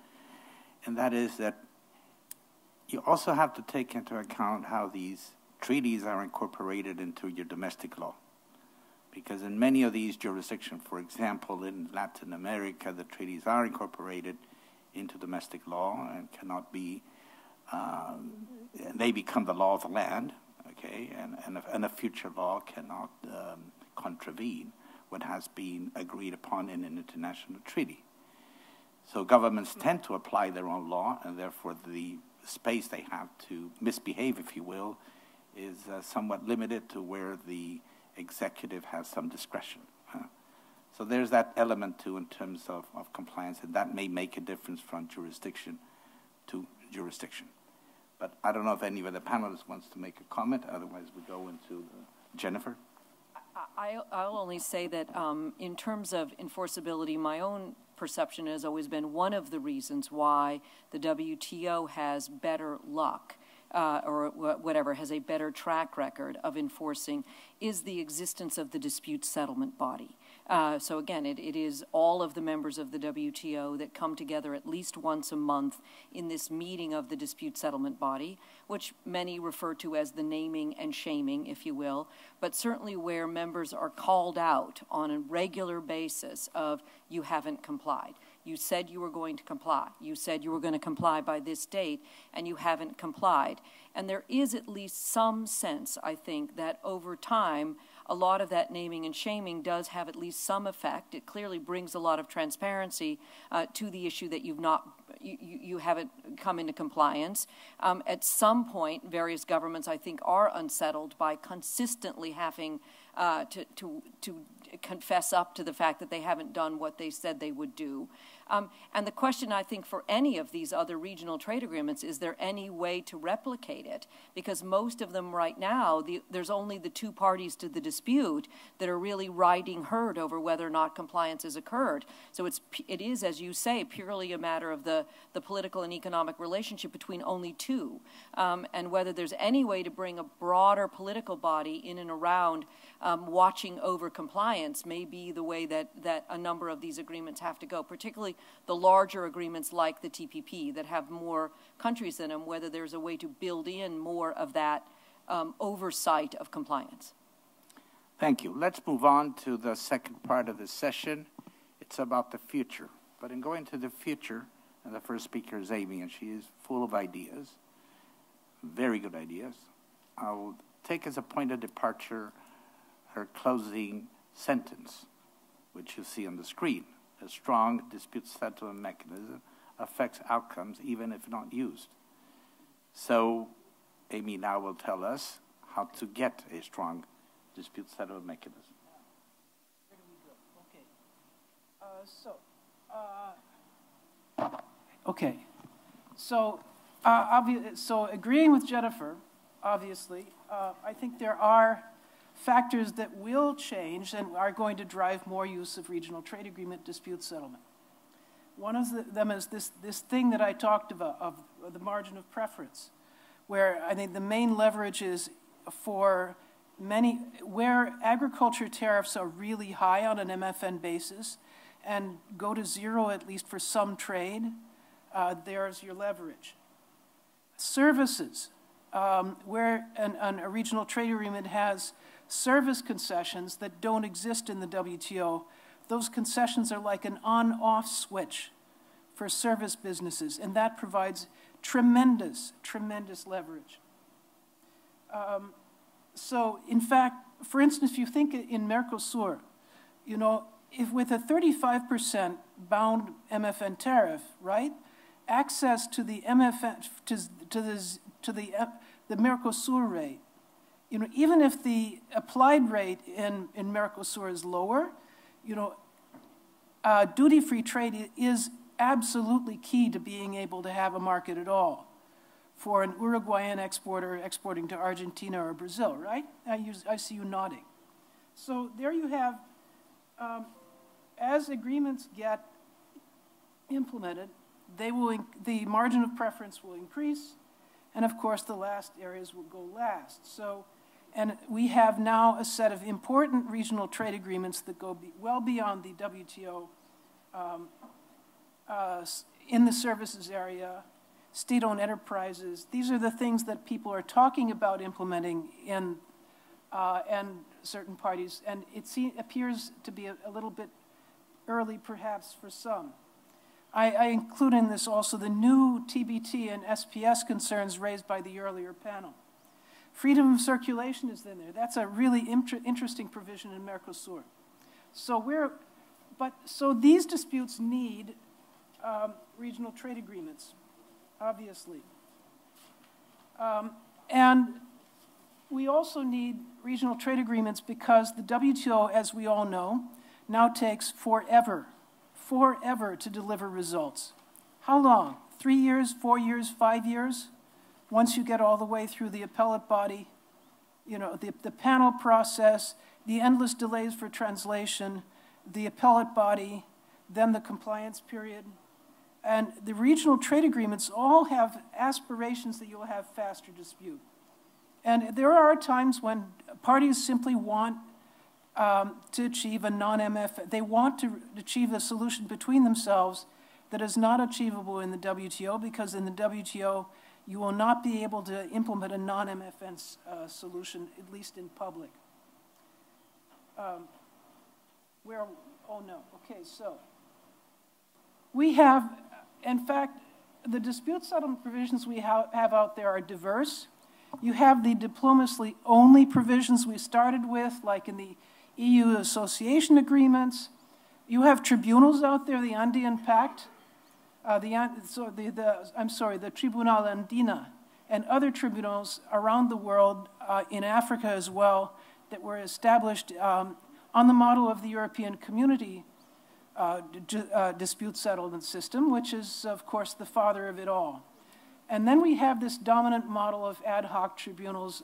And that is that you also have to take into account how these treaties are incorporated into your domestic law. Because in many of these jurisdictions, for example, in Latin America, the treaties are incorporated into domestic law and cannot be, they become the law of the land, okay, and a future law cannot contravene what has been agreed upon in an international treaty. So governments tend to apply their own law, and therefore the space they have to misbehave, if you will, is somewhat limited to where the executive has some discretion. So there's that element too in terms of compliance, and that may make a difference from jurisdiction to jurisdiction. But I don't know if any of the panelists wants to make a comment, otherwise we go into Jennifer. I'll only say that in terms of enforceability, my own perception has always been one of the reasons why the WTO has better luck or whatever, has a better track record of enforcing is the existence of the dispute settlement body. So again, it is all of the members of the WTO that come together at least once a month in this meeting of the dispute settlement body, which many refer to as the naming and shaming, if you will, but certainly where members are called out on a regular basis of you haven't complied. You said you were going to comply. You said you were going to comply by this date, and you haven't complied. And there is at least some sense, I think, that over time, a lot of that naming and shaming does have at least some effect. It clearly brings a lot of transparency to the issue that you haven't come into compliance. At some point, various governments, I think, are unsettled by consistently having to confess up to the fact that they haven't done what they said they would do. And the question, I think, for any of these other regional trade agreements, is there any way to replicate it? Because most of them right now, there's only the two parties to the dispute that are really riding herd over whether or not compliance has occurred. So it is, as you say, purely a matter of the political and economic relationship between only two. And whether there's any way to bring a broader political body in and around watching over compliance may be the way that a number of these agreements have to go, particularly the larger agreements like the TPP that have more countries in them, whether there's a way to build in more of that oversight of compliance. Thank you. Let's move on to the second part of this session. It's about the future. But in going to the future, and the first speaker is Amy, and she is full of ideas, very good ideas. I'll take as a point of departure her closing sentence, which you see on the screen. A strong dispute settlement mechanism affects outcomes even if not used. So Amy now will tell us how to get a strong dispute settlement mechanism. Where do we go? So agreeing with Jennifer, obviously, I think there are factors that will change and are going to drive more use of regional trade agreement dispute settlement. One of them is this thing that I talked about of the margin of preference, where I think the main leverage is for where agriculture tariffs are really high on an MFN basis and go to zero at least for some trade, there's your leverage. Services, where a regional trade agreement has service concessions that don't exist in the WTO, those concessions are like an on-off switch for service businesses, and that provides tremendous, tremendous leverage. So, in fact, for instance, if you think in Mercosur, you know, if with a 35% bound MFN tariff, right, access to the MFN to the Mercosur rate, you know, even if the applied rate in Mercosur is lower, you know, duty-free trade is absolutely key to being able to have a market at all for an Uruguayan exporter exporting to Argentina or Brazil, right? I see you nodding. So there you have, as agreements get implemented, the margin of preference will increase, and of course the last areas will go last. So, and we have now a set of important regional trade agreements that go well beyond the WTO in the services area, state-owned enterprises. These are the things that people are talking about implementing in and certain parties, and it appears to be a little bit early perhaps for some. I include in this also the new TBT and SPS concerns raised by the earlier panel. Freedom of circulation is in there. That's a really interesting provision in Mercosur. So these disputes need regional trade agreements, obviously. And we also need regional trade agreements because the WTO, as we all know, now takes forever to deliver results. How long? 3 years, 4 years, 5 years? Once you get all the way through the appellate body, you know, the panel process, the endless delays for translation, the appellate body, then the compliance period. And the regional trade agreements all have aspirations that you'll have faster dispute. And there are times when parties simply want to achieve a non-MF. They want to achieve a solution between themselves that is not achievable in the WTO, because in the WTO, you will not be able to implement a non-MFN solution, at least in public. Oh no, okay, so. We have, in fact, the dispute settlement provisions we have out there are diverse. You have the diplomacy-only provisions we started with, like in the EU association agreements. You have tribunals out there, the Andean Pact, the Tribunal Andina, and other tribunals around the world, in Africa as well, that were established on the model of the European Community dispute settlement system, which is, of course, the father of it all. And then we have this dominant model of ad hoc tribunals,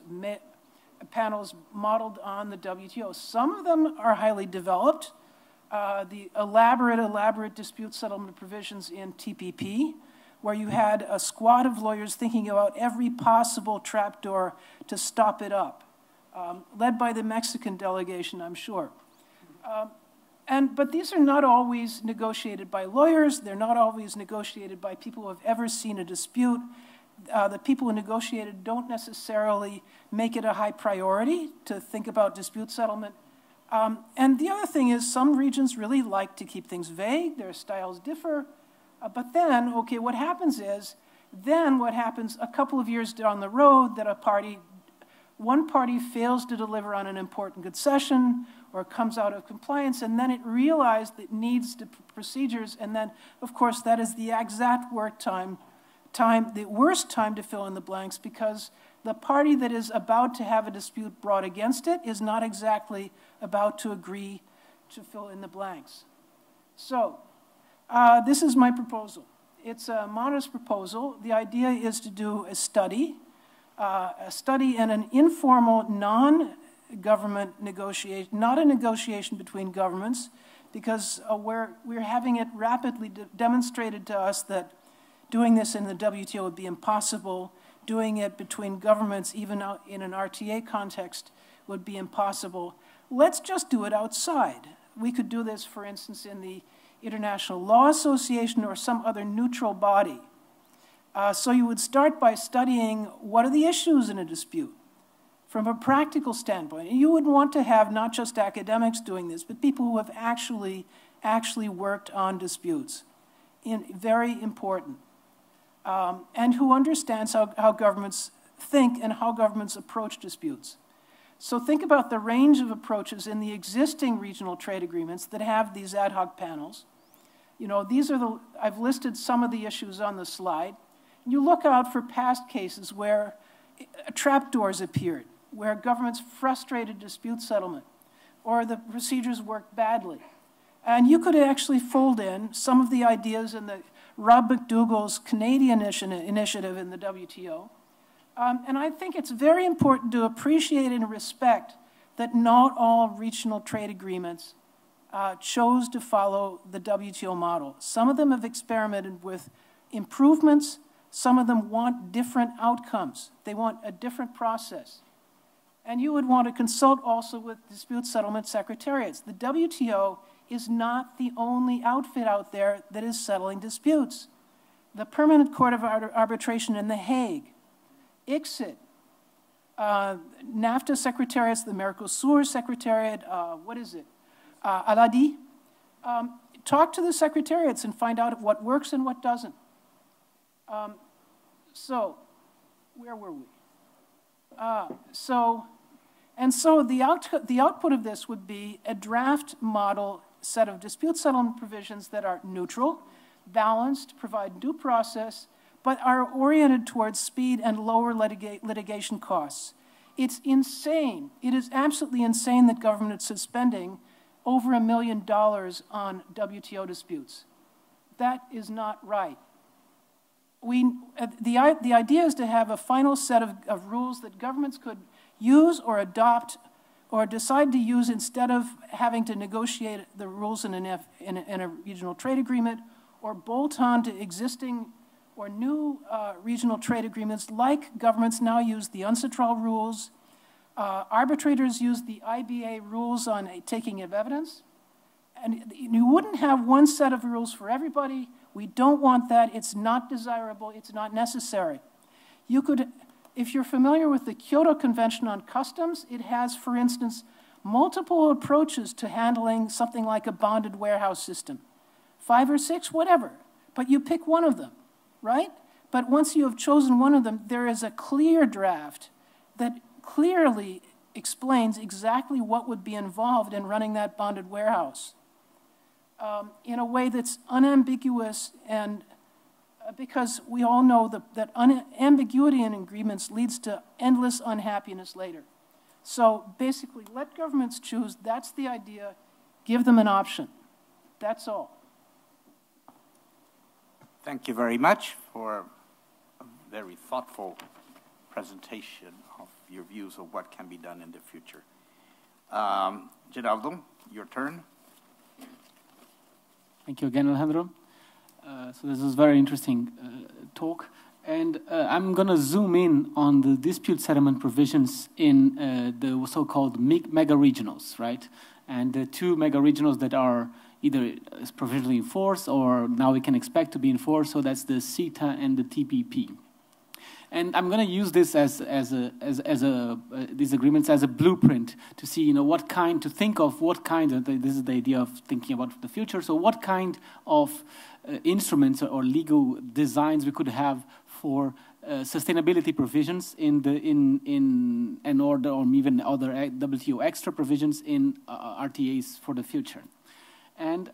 panels modeled on the WTO. Some of them are highly developed. The elaborate dispute settlement provisions in TPP, where you had a squad of lawyers thinking about every possible trapdoor to stop it up, led by the Mexican delegation, I'm sure. But these are not always negotiated by lawyers. They're not always negotiated by people who have ever seen a dispute. The people who negotiated don't necessarily make it a high priority to think about dispute settlement. And the other thing is some regions really like to keep things vague. Their styles differ. But then, okay, what happens is, a couple of years down the road that one party fails to deliver on an important concession or comes out of compliance, and then it realized it needs the procedures, and then, of course, that is the exact the worst time to fill in the blanks, because the party that is about to have a dispute brought against it is not exactly about to agree to fill in the blanks. So, this is my proposal. It's a modest proposal. The idea is to do a study and an informal, non-government negotiation, not a negotiation between governments, because we're having it rapidly demonstrated to us that doing this in the WTO would be impossible. Doing it between governments, even in an RTA context, would be impossible. Let's just do it outside. We could do this, for instance, in the International Law Association or some other neutral body. So you would start by studying what are the issues in a dispute from a practical standpoint. And you would want to have not just academics doing this, but people who have actually worked on disputes. Very important. And who understands how governments think and how governments approach disputes. So think about the range of approaches in the existing regional trade agreements that have these ad hoc panels. You know, I've listed some of the issues on the slide. You look out for past cases where trapdoors appeared, where governments frustrated dispute settlement, or the procedures worked badly. And you could actually fold in some of the ideas in the Rob McDougall's Canadian initiative in the WTO. And I think it's very important to appreciate and respect that not all regional trade agreements chose to follow the WTO model. Some of them have experimented with improvements. Some of them want different outcomes. They want a different process. And you would want to consult also with dispute settlement secretariats. The WTO is not the only outfit out there that is settling disputes. The Permanent Court of Arbitration in The Hague, ICSID, NAFTA secretariats, the Mercosur secretariat, Aladi. Talk to the secretariats and find out what works and what doesn't. So, where were we? So the output of this would be a draft model set of dispute settlement provisions that are neutral, balanced, provide due process, but are oriented towards speed and lower litigation costs. It's insane. It is absolutely insane that government is spending over $1 million on WTO disputes. That is not right. The idea is to have a final set of rules that governments could use or adopt or decide to use instead of having to negotiate the rules in a regional trade agreement or bolt on to existing or new regional trade agreements, like governments now use the UNCITRAL rules. Arbitrators use the IBA rules on taking of evidence. And you wouldn't have one set of rules for everybody. We don't want that. It's not desirable. It's not necessary. You could, if you're familiar with the Kyoto Convention on Customs, it has, for instance, multiple approaches to handling something like a bonded warehouse system. 5 or 6, whatever. But you pick one of them, right? But once you have chosen one of them, there is a clear draft that clearly explains exactly what would be involved in running that bonded warehouse in a way that's unambiguous, and because we all know that ambiguity in agreements leads to endless unhappiness later. So basically, let governments choose. That's the idea. Give them an option. That's all. Thank you very much for a very thoughtful presentation of your views of what can be done in the future. Geraldo, your turn. Thank you again, Alejandro. So this is a very interesting talk. And I'm going to zoom in on the dispute settlement provisions in the so-called mega regionals, right? And the 2 mega regionals that are either provisionally enforced or now we can expect to be enforced. So that's the CETA and the TPP. And I'm going to use this these agreements as a blueprint to see, what kind to think of, what kind of, this is the idea of thinking about the future. So what kind of instruments or legal designs we could have for sustainability provisions in order, or even other WTO extra provisions in RTAs for the future. And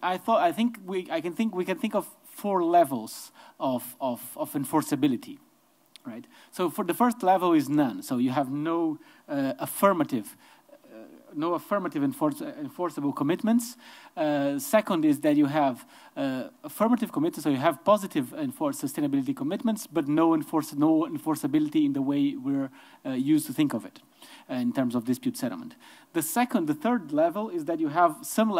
we can think of 4 levels of enforceability. Right. So for the first level is none. So you have no affirmative enforceable commitments. Second is that you have affirmative commitments, so you have positive sustainability commitments, but no enforceability in the way we're used to think of it in terms of dispute settlement. The third level is that you have some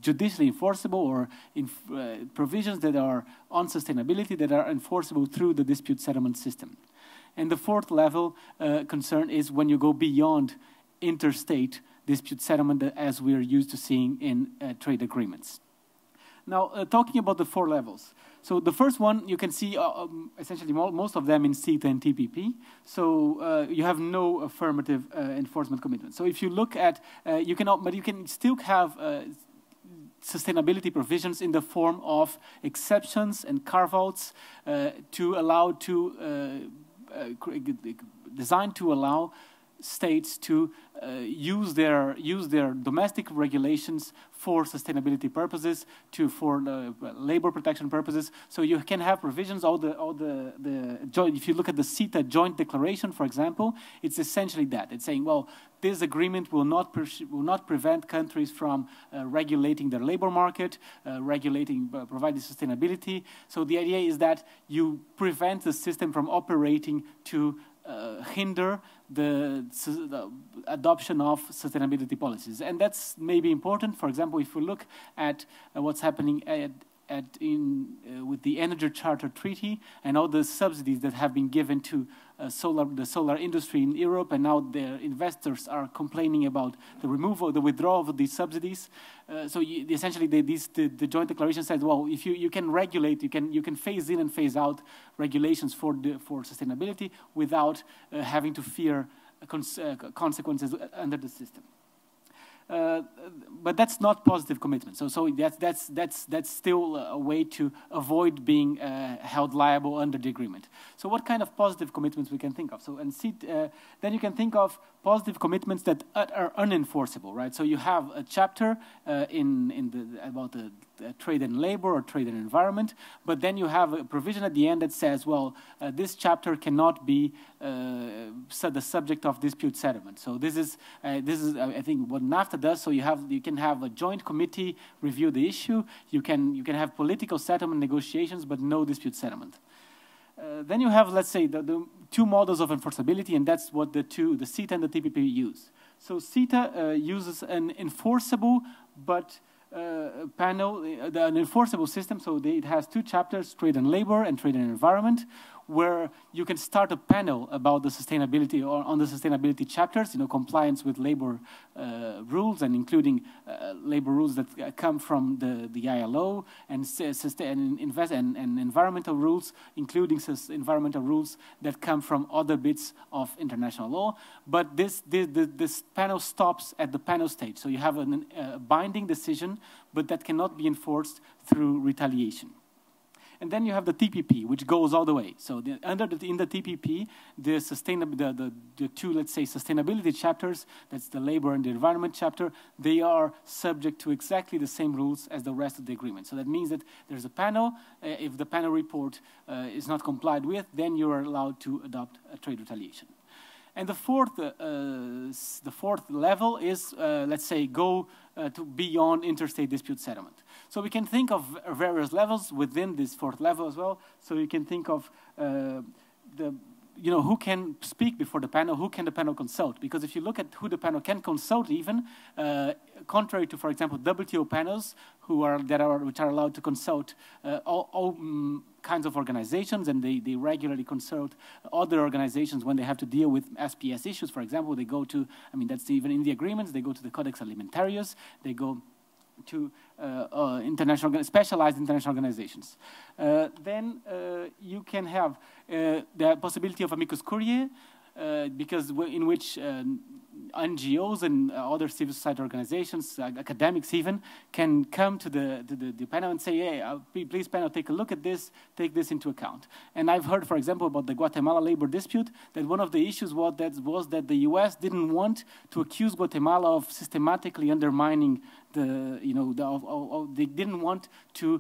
judicially enforceable or provisions that are on sustainability that are enforceable through the dispute settlement system. And the fourth level concern is when you go beyond interstate dispute settlement as we are used to seeing in trade agreements. Now, talking about the 4 levels. So the first one, you can see essentially most of them in CETA and TPP. So you have no affirmative enforcement commitment. So if you look at, you can still have sustainability provisions in the form of exceptions and carve-outs designed to allow states to use their domestic regulations for sustainability purposes, for labor protection purposes. So you can have provisions. If you look at the CETA joint declaration, for example, it's essentially that. It's saying, well, this agreement will not prevent countries from regulating their labor market, providing sustainability. So the idea is that you prevent the system from operating to hinder the adoption of sustainability policies. And that's maybe important. For example, if we look at what's happening with the Energy Charter Treaty and all the subsidies that have been given to the solar industry in Europe, and now the investors are complaining about the withdrawal of these subsidies. Essentially, the joint declaration says, well, if you can regulate, you can phase in and phase out regulations for sustainability without having to fear consequences under the system. but that's not positive commitment. So that's still a way to avoid being held liable under the agreement. So what kind of positive commitments we can think of? So then you can think of positive commitments that are unenforceable, right? So you have a chapter about trade and labor or trade and environment, but then you have a provision at the end that says, well, this chapter cannot be the subject of dispute settlement. So this is I think what NAFTA does. So you can have a joint committee review the issue. You can have political settlement negotiations, but no dispute settlement. Then you have, let's say, the two models of enforceability, and that's what the CETA and the TPP use. So CETA uses an enforceable but panel, an enforceable system. So it has two chapters, trade and labor and trade and environment, where you can start a panel about the sustainability or on the sustainability chapters, compliance with labor rules, and including labor rules that come from the ILO and environmental rules, including environmental rules that come from other bits of international law. But this panel stops at the panel stage. So you have a binding decision, but that cannot be enforced through retaliation. And then you have the TPP, which goes all the way. So in the TPP, the two, let's say, sustainability chapters, that's the labor and the environment chapter, they are subject to exactly the same rules as the rest of the agreement. So that means that there's a panel. If the panel report is not complied with, then you are allowed to adopt a trade retaliation. And the fourth level is, let's say, go to beyond interstate dispute settlement. So we can think of various levels within this fourth level as well. So you can think of who can speak before the panel, who can the panel consult? Because if you look at who the panel can consult, even contrary to, for example, WTO panels, which are allowed to consult all kinds of organizations, and they regularly consult other organizations when they have to deal with SPS issues. For example, they go to, that's even in the agreements, they go to the Codex Alimentarius, they go to specialized international organizations. Then you can have the possibility of amicus curiae, because in which NGOs and other civil society organizations, academics even, can come to the panel and say, hey, please panel, take a look at this, take this into account. And I've heard, for example, about the Guatemala labor dispute, that one of the issues was that the US didn't want to accuse Guatemala of systematically undermining they didn't want to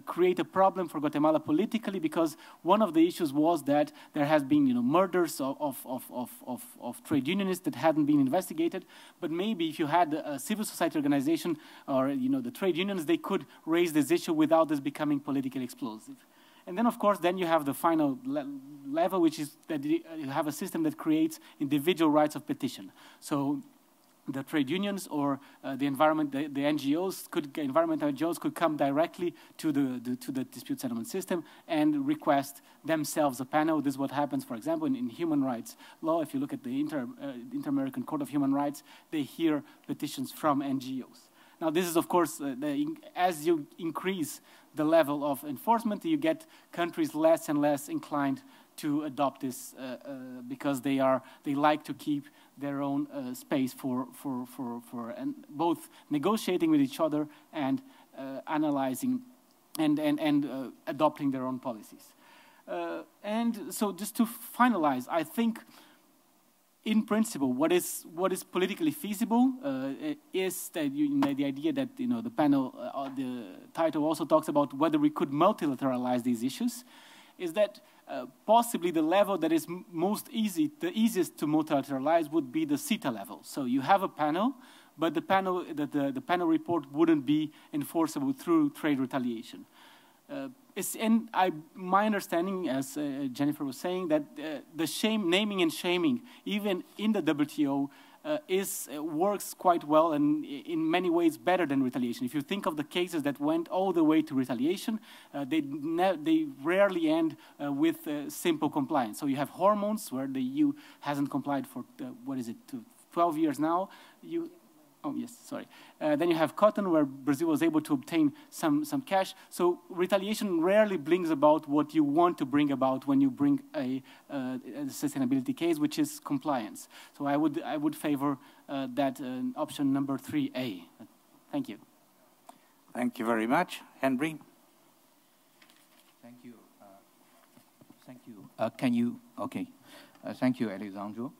create a problem for Guatemala politically, because one of the issues was that there has been murders of trade unionists that hadn't been investigated. But maybe if you had a civil society organization or the trade unions, they could raise this issue without this becoming politically explosive. And then, of course, then you have the final level, which is that you have a system that creates individual rights of petition. So the trade unions or the environmental NGOs could come directly to the dispute settlement system and request themselves a panel. This is what happens, for example, in human rights law. If you look at the Inter-American Court of Human Rights, they hear petitions from NGOs. Now, this is, of course, as you increase the level of enforcement, you get countries less and less inclined to adopt this because they like to keep their own space for both negotiating with each other and analyzing and adopting their own policies. And so, just to finalize, I think, in principle, what is politically feasible is that the idea that the panel, the title also talks about whether we could multilateralize these issues, is that possibly the level that is the easiest to multilateralize would be the CETA level. So you have a panel, but the panel report wouldn't be enforceable through trade retaliation. My understanding, as Jennifer was saying, that the naming and shaming, even in the WTO, works quite well and in many ways better than retaliation. If you think of the cases that went all the way to retaliation, they rarely end with simple compliance. So you have hormones where the EU hasn't complied for 12 years now. Oh, yes, sorry. Then you have cotton, where Brazil was able to obtain some cash. So retaliation rarely brings about what you want to bring about when you bring a sustainability case, which is compliance. So I would favor that option number 3A. Thank you. Thank you very much. Henry? Thank you. Thank you. Thank you, Alejandro.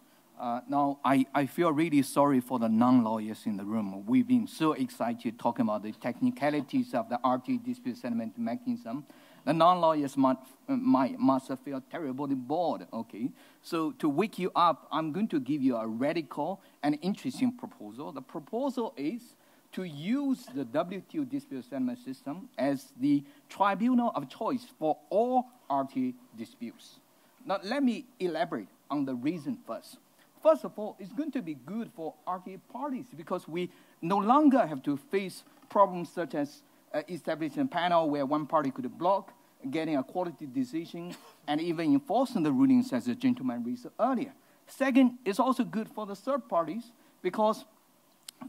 Now, I feel really sorry for the non-lawyers in the room. We've been so excited talking about the technicalities of the RT dispute settlement mechanism. The non-lawyers must feel terribly bored, okay? So to wake you up, I'm going to give you a radical and interesting proposal. The proposal is to use the WTO dispute settlement system as the tribunal of choice for all RT disputes. Now, let me elaborate on the reason first. First of all, it's going to be good for RT parties because we no longer have to face problems such as establishing a panel where one party could block, getting a quality decision, and even enforcing the rulings as the gentleman raised earlier. Second, it's also good for the third parties because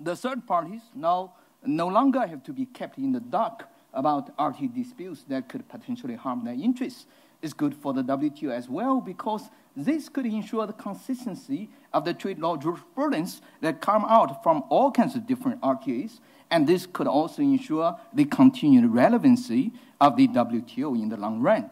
the third parties now no longer have to be kept in the dark about RT disputes that could potentially harm their interests. It's good for the WTO as well because this could ensure the consistency of the trade law jurisprudence that come out from all kinds of different RTAs, and this could also ensure the continued relevancy of the WTO in the long run.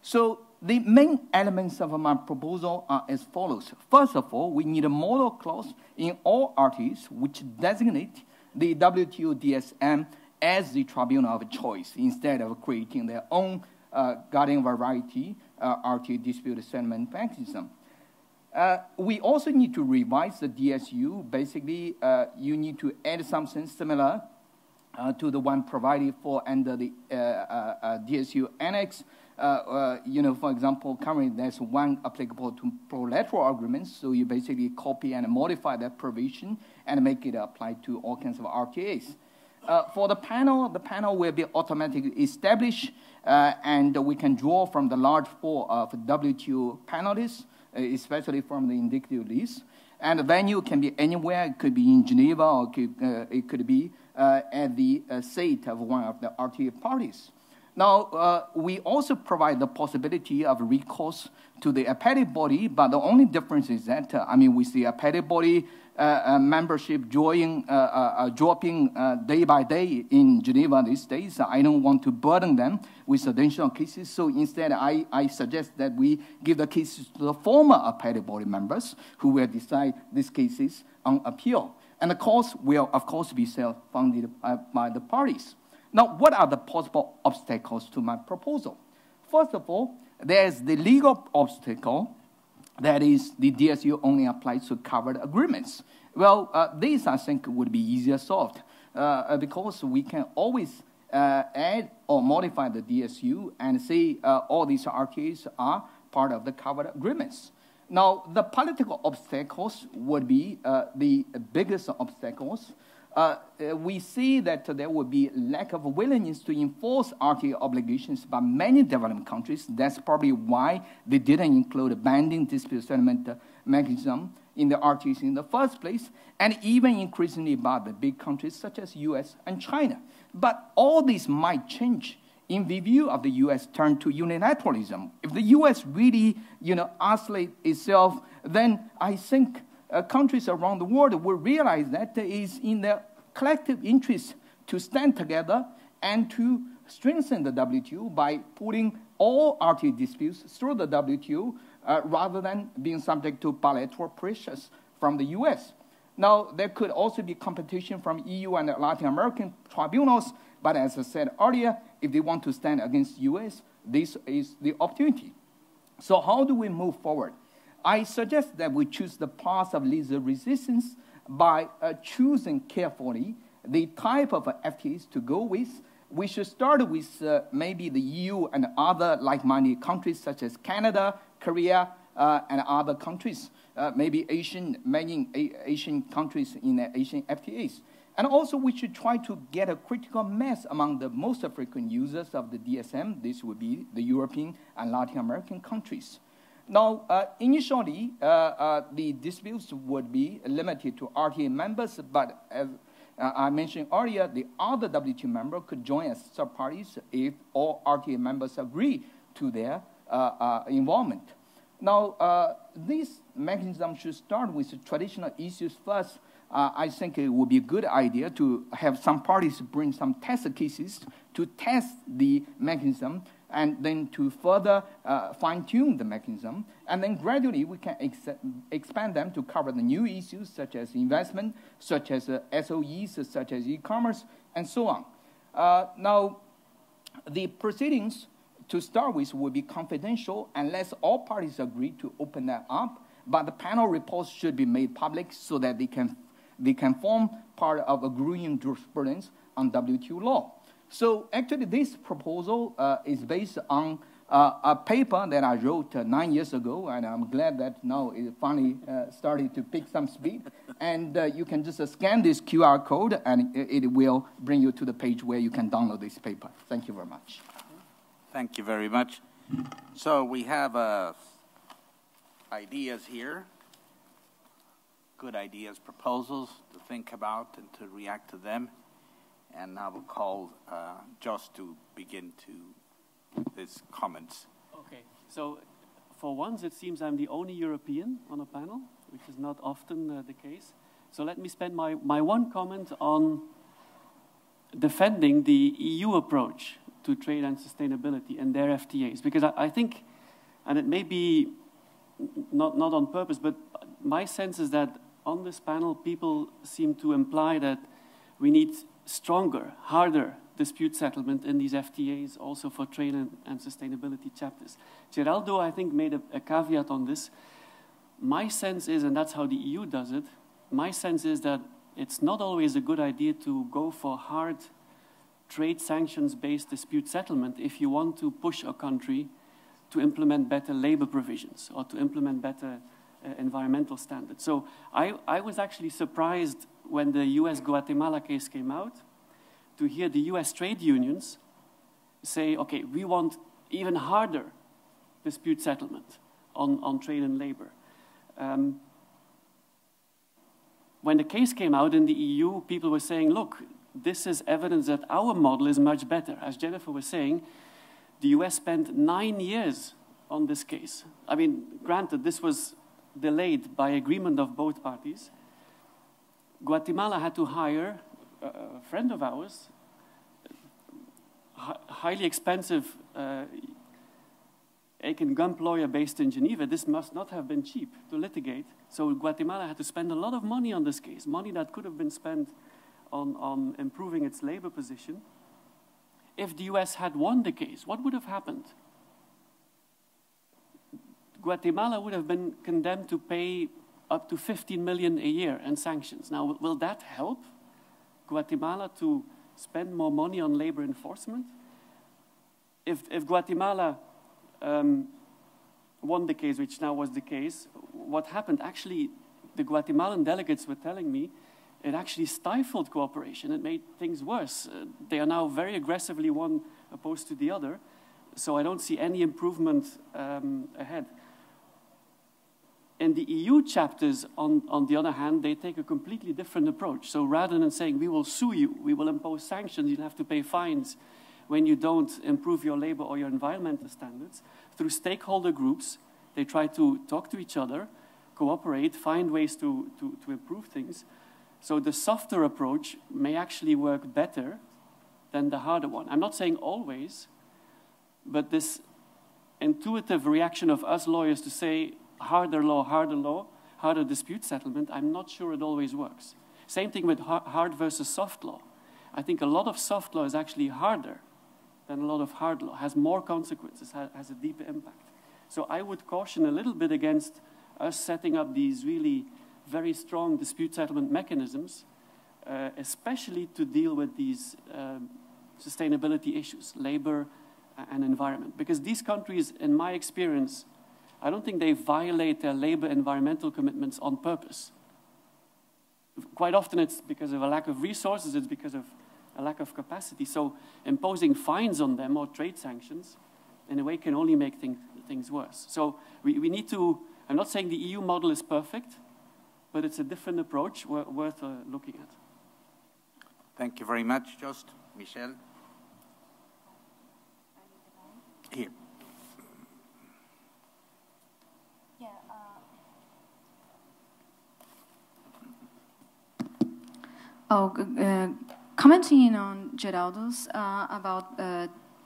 So the main elements of my proposal are as follows. First of all, we need a model clause in all RTs which designate the WTO DSM as the tribunal of choice instead of creating their own garden variety RT dispute settlement mechanism. We also need to revise the DSU. Basically, you need to add something similar to the one provided for under the DSU annex. For example, currently there's one applicable to bilateral agreements, so you basically copy and modify that provision and make it apply to all kinds of RTAs. For the panel will be automatically established, and we can draw from the large pool of WTO panelists, especially from the indicative list. And the venue can be anywhere. It could be in Geneva, or it could be at the seat of one of the RTA parties. Now, we also provide the possibility of recourse to the appellate body, but the only difference is that, we see appellate body membership dropping day by day in Geneva these days. I don't want to burden them with additional cases, so instead I suggest that we give the cases to the former appellate body members who will decide these cases on appeal. And the cost will, of course, be self-funded by the parties. Now, what are the possible obstacles to my proposal? First of all, there's the legal obstacle, that is, the DSU only applies to covered agreements. Well, this, I think, would be easier solved because we can always add or modify the DSU and say all these RTAs are part of the covered agreements. Now, the political obstacles would be the biggest obstacles. We see that there will be lack of willingness to enforce RTA obligations by many developing countries. That's probably why they didn't include a binding dispute settlement mechanism in the RTAs in the first place, and even increasingly by the big countries such as US and China. But all this might change in the view of the US turn to unilateralism. If the US really, isolate itself, then I think countries around the world will realize that it is in their collective interest to stand together and to strengthen the WTO by putting all RTA disputes through the WTO rather than being subject to bilateral pressures from the US. Now, there could also be competition from EU and Latin American tribunals, but as I said earlier, if they want to stand against US, this is the opportunity. So how do we move forward? I suggest that we choose the path of least resistance by choosing carefully the type of FTAs to go with. We should start with maybe the EU and other like-minded countries such as Canada, Korea, and other countries, maybe many Asian countries in the Asian FTAs. And also we should try to get a critical mass among the most frequent users of the DSM. This would be the European and Latin American countries. Now, initially, the disputes would be limited to RTA members, but as I mentioned earlier, the other WTO member could join as sub-parties if all RTA members agree to their involvement. Now, this mechanism should start with traditional issues first. I think it would be a good idea to have some parties bring some test cases to test the mechanism, and then to further fine-tune the mechanism. And then gradually we can expand them to cover the new issues such as investment, such as SOEs, such as e-commerce, and so on. Now, the proceedings to start with will be confidential unless all parties agree to open that up, but the panel reports should be made public so that they can form part of a growing jurisprudence on WTO law. So actually this proposal is based on a paper that I wrote 9 years ago, and I'm glad that now it finally started to pick some speed. And you can just scan this QR code, and it will bring you to the page where you can download this paper. Thank you very much. Thank you very much. So we have ideas here, good ideas, proposals to think about and to react to them. And I will call Joost to begin to his comments. Okay, so for once it seems I'm the only European on a panel, which is not often the case. So let me spend my one comment on defending the EU approach to trade and sustainability and their FTAs, because I think, and it may be not on purpose, but my sense is that on this panel people seem to imply that we need stronger, harder dispute settlement in these FTAs, also for trade and sustainability chapters. Geraldo, I think, made a caveat on this. My sense is, and that's how the EU does it, my sense is that it's not always a good idea to go for hard trade sanctions-based dispute settlement if you want to push a country to implement better labor provisions or to implement better environmental standards. So I was actually surprised when the US Guatemala case came out to hear the US trade unions say, okay, we want even harder dispute settlement on trade and labor. When the case came out in the EU, people were saying, look, this is evidence that our model is much better. As Jennifer was saying, the US spent 9 years on this case. I mean, granted, this was delayed by agreement of both parties. Guatemala had to hire a friend of ours, highly expensive Aiken Gump lawyer based in Geneva. This must not have been cheap to litigate. So Guatemala had to spend a lot of money on this case, money that could have been spent on improving its labor position. If the US had won the case, what would have happened? Guatemala would have been condemned to pay up to 15 million a year in sanctions. Now, will that help Guatemala to spend more money on labor enforcement? If Guatemala won the case, which now was the case, what happened? Actually, the Guatemalan delegates were telling me it actually stifled cooperation. It made things worse. They are now very aggressively one opposed to the other, so I don't see any improvement ahead. In the EU chapters, on the other hand, they take a completely different approach. So rather than saying, we will sue you, we will impose sanctions, you'll have to pay fines when you don't improve your labor or your environmental standards, through stakeholder groups, they try to talk to each other, cooperate, find ways to improve things. So the softer approach may actually work better than the harder one. I'm not saying always, but this intuitive reaction of us lawyers to say, harder law, harder dispute settlement, I'm not sure it always works. Same thing with hard versus soft law. I think a lot of soft law is actually harder than a lot of hard law, has more consequences, has a deeper impact. So I would caution a little bit against us setting up these really very strong dispute settlement mechanisms, especially to deal with these sustainability issues, labor and environment. Because these countries, in my experience, I don't think they violate their labor environmental commitments on purpose. Quite often it's because of a lack of resources, it's because of a lack of capacity. So imposing fines on them or trade sanctions, in a way, can only make things worse. So we need to, I'm not saying the EU model is perfect, but it's a different approach worth looking at. Thank you very much, Joost. Michelle? Here. Commenting on Geraldo's about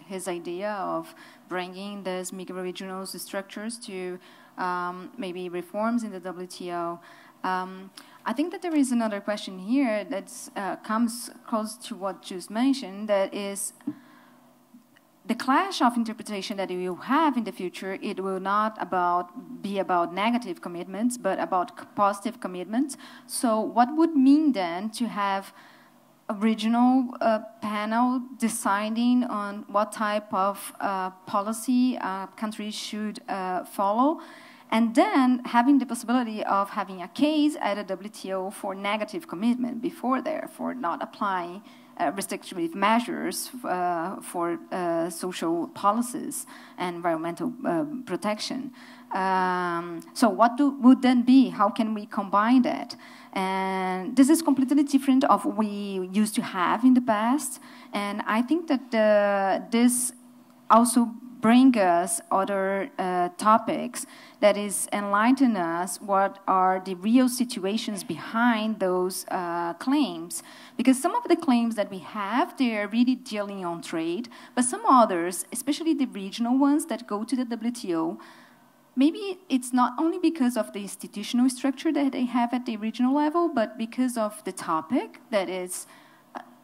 his idea of bringing these micro-regional structures to maybe reforms in the WTO, I think that there is another question here that comes close to what Joost mentioned, that is the clash of interpretation that we will have in the future. It will not be about negative commitments, but about positive commitments. So what would mean then to have a regional panel deciding on what type of policy countries should follow, and then having the possibility of having a case at a WTO for negative commitment before there, for not applying restrictive measures for social policies and environmental protection. So what would then be? How can we combine that? And this is completely different of what we used to have in the past. And I think that this also brings us other topics that is enlighten us what are the real situations behind those claims. Because some of the claims that we have, they are really dealing on trade, but some others, especially the regional ones that go to the WTO, maybe it's not only because of the institutional structure that they have at the regional level, but because of the topic that is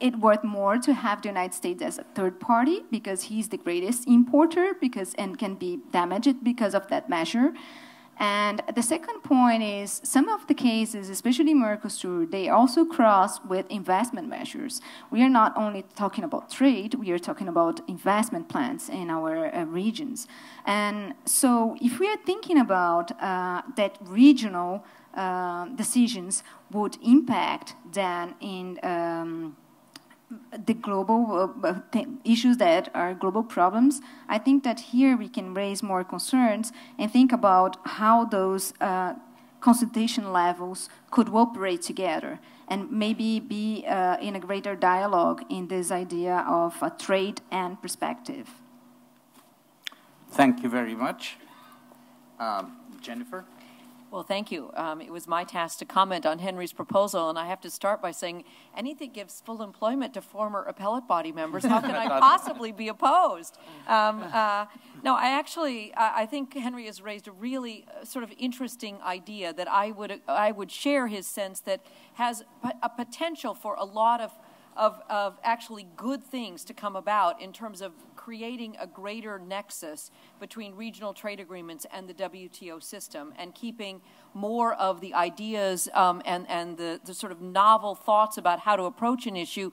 it worth more to have the United States as a third party because he's the greatest importer and can be damaged because of that measure. And the second point is some of the cases, especially Mercosur, they also cross with investment measures. We are not only talking about trade, we are talking about investment plans in our regions. And so if we are thinking about that regional decisions would impact then in the global issues that are global problems, I think that here we can raise more concerns and think about how those consultation levels could operate together and maybe be in a greater dialogue in this idea of trade and perspective. Thank you very much. Jennifer? Well, thank you. It was my task to comment on Henry's proposal, and I have to start by saying anything gives full employment to former appellate body members. How can I possibly be opposed? No, I think Henry has raised a really sort of interesting idea that I would share his sense that has a potential for a lot of actually good things to come about in terms of creating a greater nexus between regional trade agreements and the WTO system and keeping more of the ideas and the sort of novel thoughts about how to approach an issue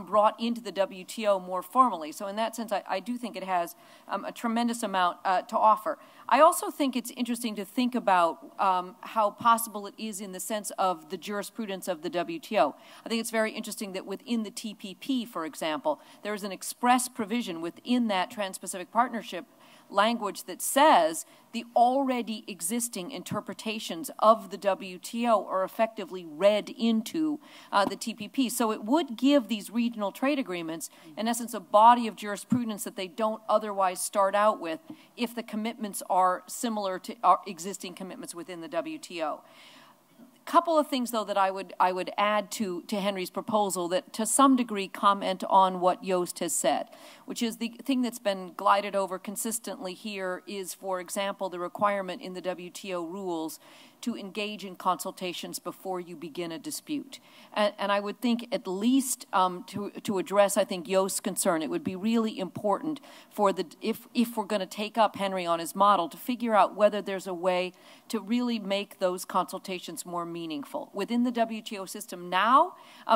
brought into the WTO more formally. So in that sense, I do think it has a tremendous amount to offer. I also think it's interesting to think about how possible it is in the sense of the jurisprudence of the WTO. I think it's very interesting that within the TPP, for example, there is an express provision within that Trans-Pacific Partnership language that says the already existing interpretations of the WTO are effectively read into the TPP. So it would give these regional trade agreements, in essence, a body of jurisprudence that they don't otherwise start out with if the commitments are similar to our existing commitments within the WTO. Couple of things, though, that I would add to Henry's proposal that to some degree comment on what Joost has said, which is the thing that's been glided over consistently here is, for example, the requirement in the WTO rules to engage in consultations before you begin a dispute. And I would think at least to address, I think, Joost's concern, it would be really important for if we're going to take up Henry on his model, to figure out whether there's a way to really make those consultations more meaningful. Within the WTO system now,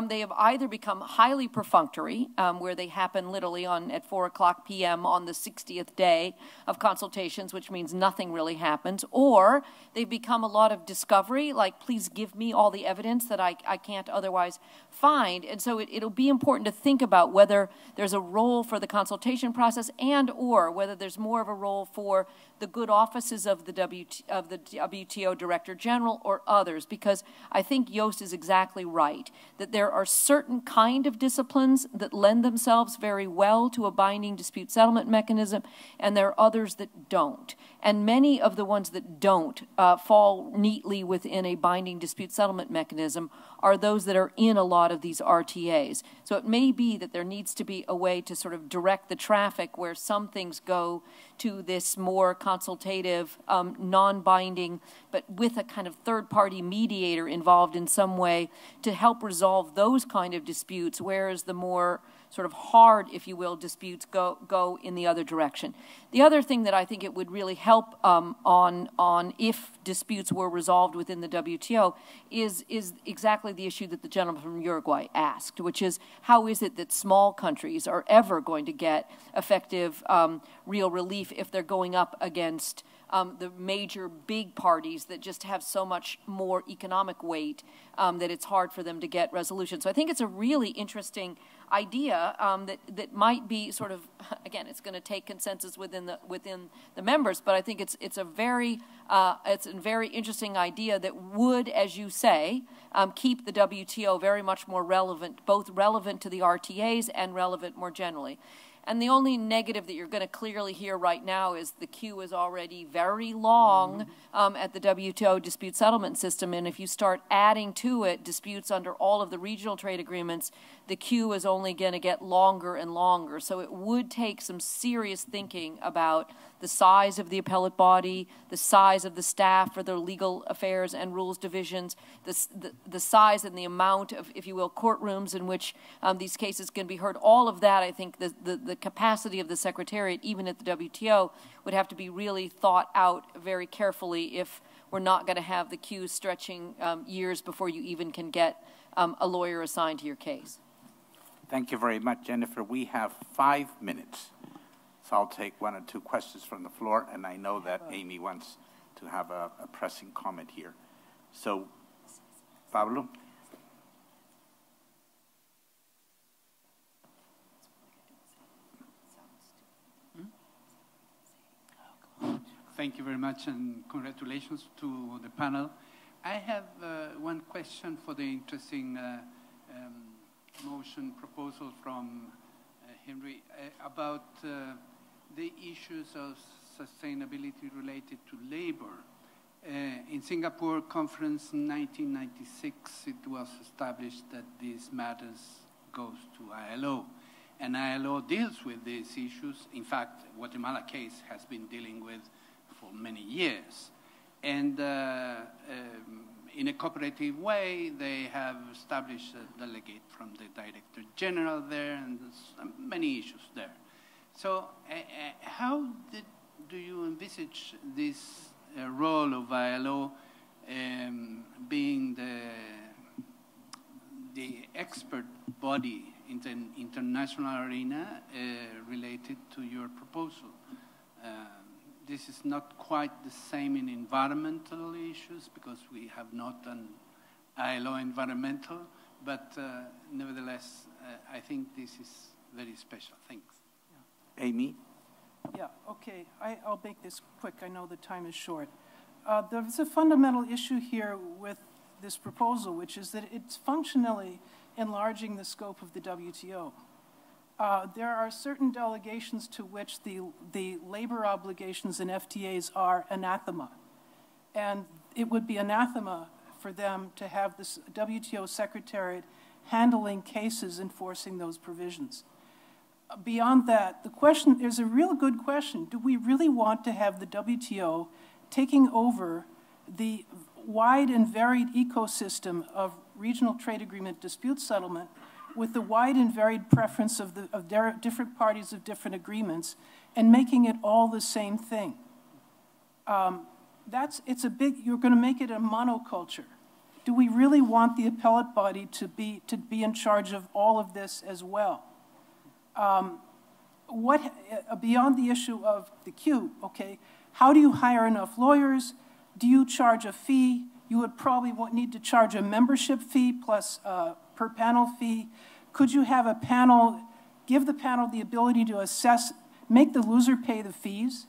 they have either become highly perfunctory, where they happen literally at 4:00 p.m. on the 60th day of consultations, which means nothing really happens, or they've become a lot of discovery, like please give me all the evidence that I can't otherwise find. And so it'll be important to think about whether there's a role for the consultation process and or whether there's more of a role for the good offices of the WTO Director General or others, because I think Joost is exactly right, that there are certain kind of disciplines that lend themselves very well to a binding dispute settlement mechanism, and there are others that don't. And many of the ones that don't fall neatly within a binding dispute settlement mechanism are those that are in a lot of these RTAs. So it may be that there needs to be a way to sort of direct the traffic where some things go to this more consultative, non-binding, but with a kind of third-party mediator involved in some way to help resolve those kind of disputes, whereas the more sort of hard, if you will, disputes go in the other direction. The other thing that I think it would really help on if disputes were resolved within the WTO is exactly the issue that the gentleman from Uruguay asked, which is how is it that small countries are ever going to get effective real relief if they're going up against the major big parties that just have so much more economic weight that it's hard for them to get resolution. So I think it's a really interesting idea that might be sort of, again, it's going to take consensus within the members, but I think it's a very interesting idea that would, as you say, keep the WTO very much more relevant, both relevant to the RTAs and relevant more generally. And the only negative that you're going to clearly hear right now is the queue is already very long at the WTO dispute settlement system. And if you start adding to it disputes under all of the regional trade agreements, the queue is only going to get longer and longer. So it would take some serious thinking about the size of the appellate body, the size of the staff for the legal affairs and rules divisions, the size and the amount of, if you will, courtrooms in which these cases can be heard. All of that, I think, the capacity of the Secretariat, even at the WTO, would have to be really thought out very carefully if we're not going to have the queues stretching years before you even can get a lawyer assigned to your case. Thank you very much, Jennifer. We have 5 minutes. So I'll take 1 or 2 questions from the floor, and I know that Amy wants to have a pressing comment here. So, Pablo? Thank you very much, and congratulations to the panel. I have one question for the interesting motion proposal from Henry about the issues of sustainability related to labor. In Singapore Conference in 1996, it was established that these matters goes to ILO. And ILO deals with these issues. In fact, Guatemala Case has been dealing with for many years. And in a cooperative way, they have established a delegate from the Director General there, and there's many issues there. So how do you envisage this role of ILO being the expert body in the international arena related to your proposal? This is not quite the same in environmental issues because we have not an ILO environmental, but nevertheless, I think this is very special. Thanks. Yeah. Amy? Yeah, okay. I'll make this quick. I know the time is short. There's a fundamental issue here with this proposal, which is that it's functionally enlarging the scope of the WTO. There are certain delegations to which the labor obligations in FTAs are anathema. And it would be anathema for them to have this WTO Secretariat handling cases enforcing those provisions. Beyond that, the question is a real good question. Do we really want to have the WTO taking over the wide and varied ecosystem of regional trade agreement dispute settlement with the wide and varied preference of different parties of different agreements and making it all the same thing? You're going to make it a monoculture. Do we really want the appellate body to be in charge of all of this as well? Beyond the issue of the queue, okay, how do you hire enough lawyers? Do you charge a fee? You would probably need to charge a membership fee plus per panel fee. Could you have a panel, give the panel the ability to assess, make the loser pay the fees?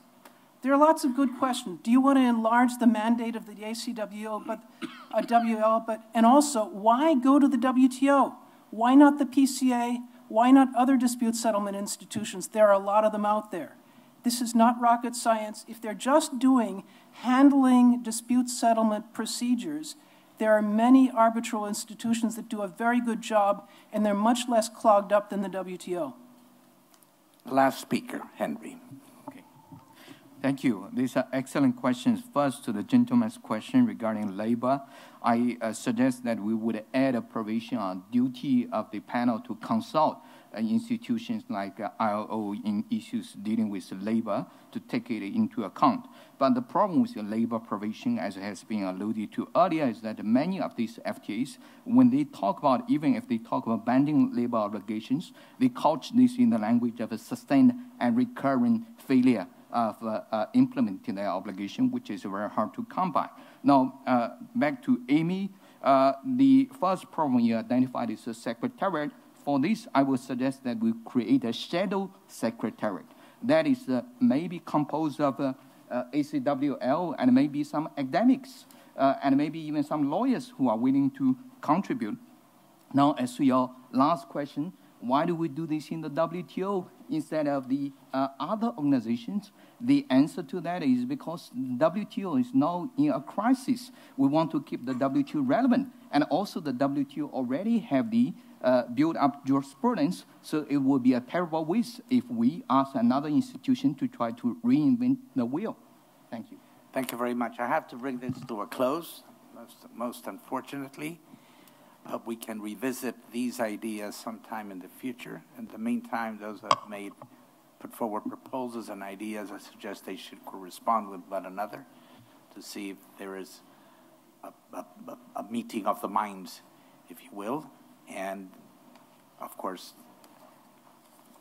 There are lots of good questions. Do you want to enlarge the mandate of the ACWL, and also, why go to the WTO? Why not the PCA? Why not other dispute settlement institutions? There are a lot of them out there. This is not rocket science. If they're just handling dispute settlement procedures, there are many arbitral institutions that do a very good job, and they're much less clogged up than the WTO. Last speaker, Henry. Okay. Thank you. These are excellent questions. First, to the gentleman's question regarding labor, I suggest that we would add a provision on duty of the panel to consult institutions like ILO in issues dealing with labor to take it into account. But the problem with the labor provision, as has been alluded to earlier, is that many of these FTAs, when they talk about, even if they talk about binding labor obligations, they couch this in the language of a sustained and recurring failure of implementing their obligation, which is very hard to come by. Now, back to Amy, the first problem you identified is the secretariat. For this, I would suggest that we create a shadow secretariat that is maybe composed of ACWL and maybe some academics and maybe even some lawyers who are willing to contribute. Now, as to your last question, why do we do this in the WTO instead of the other organizations? The answer to that is because the WTO is now in a crisis. We want to keep the WTO relevant, and also the WTO already have the built-up jurisprudence, so it would be a terrible waste if we ask another institution to try to reinvent the wheel. Thank you. Thank you very much. I have to bring this to a close, most unfortunately. We can revisit these ideas sometime in the future. In the meantime, those that have put forward proposals and ideas, I suggest they should correspond with one another to see if there is a meeting of the minds, if you will. And, of course,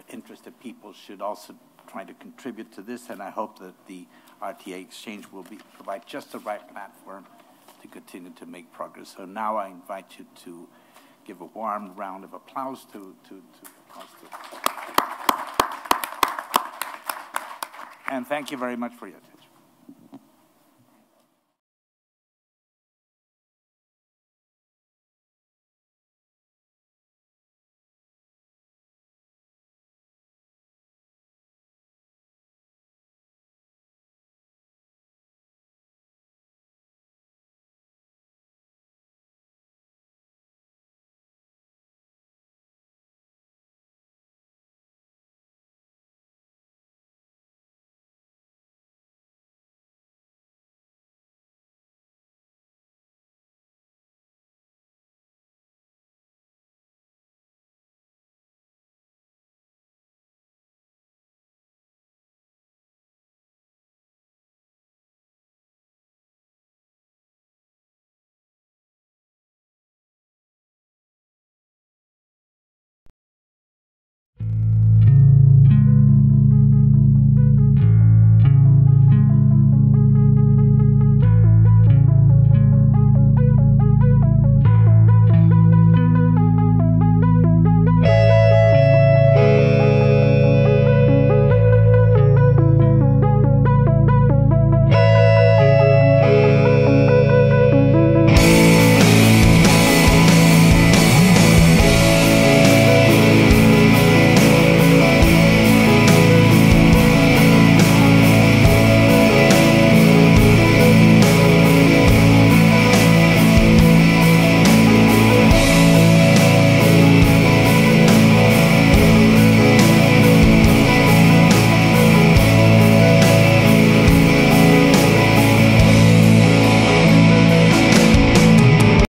interested people should also try to contribute to this, and I hope that the RTA exchange will provide just the right platform to continue to make progress. So now I invite you to give a warm round of applause to Costa. And thank you very much for your attention.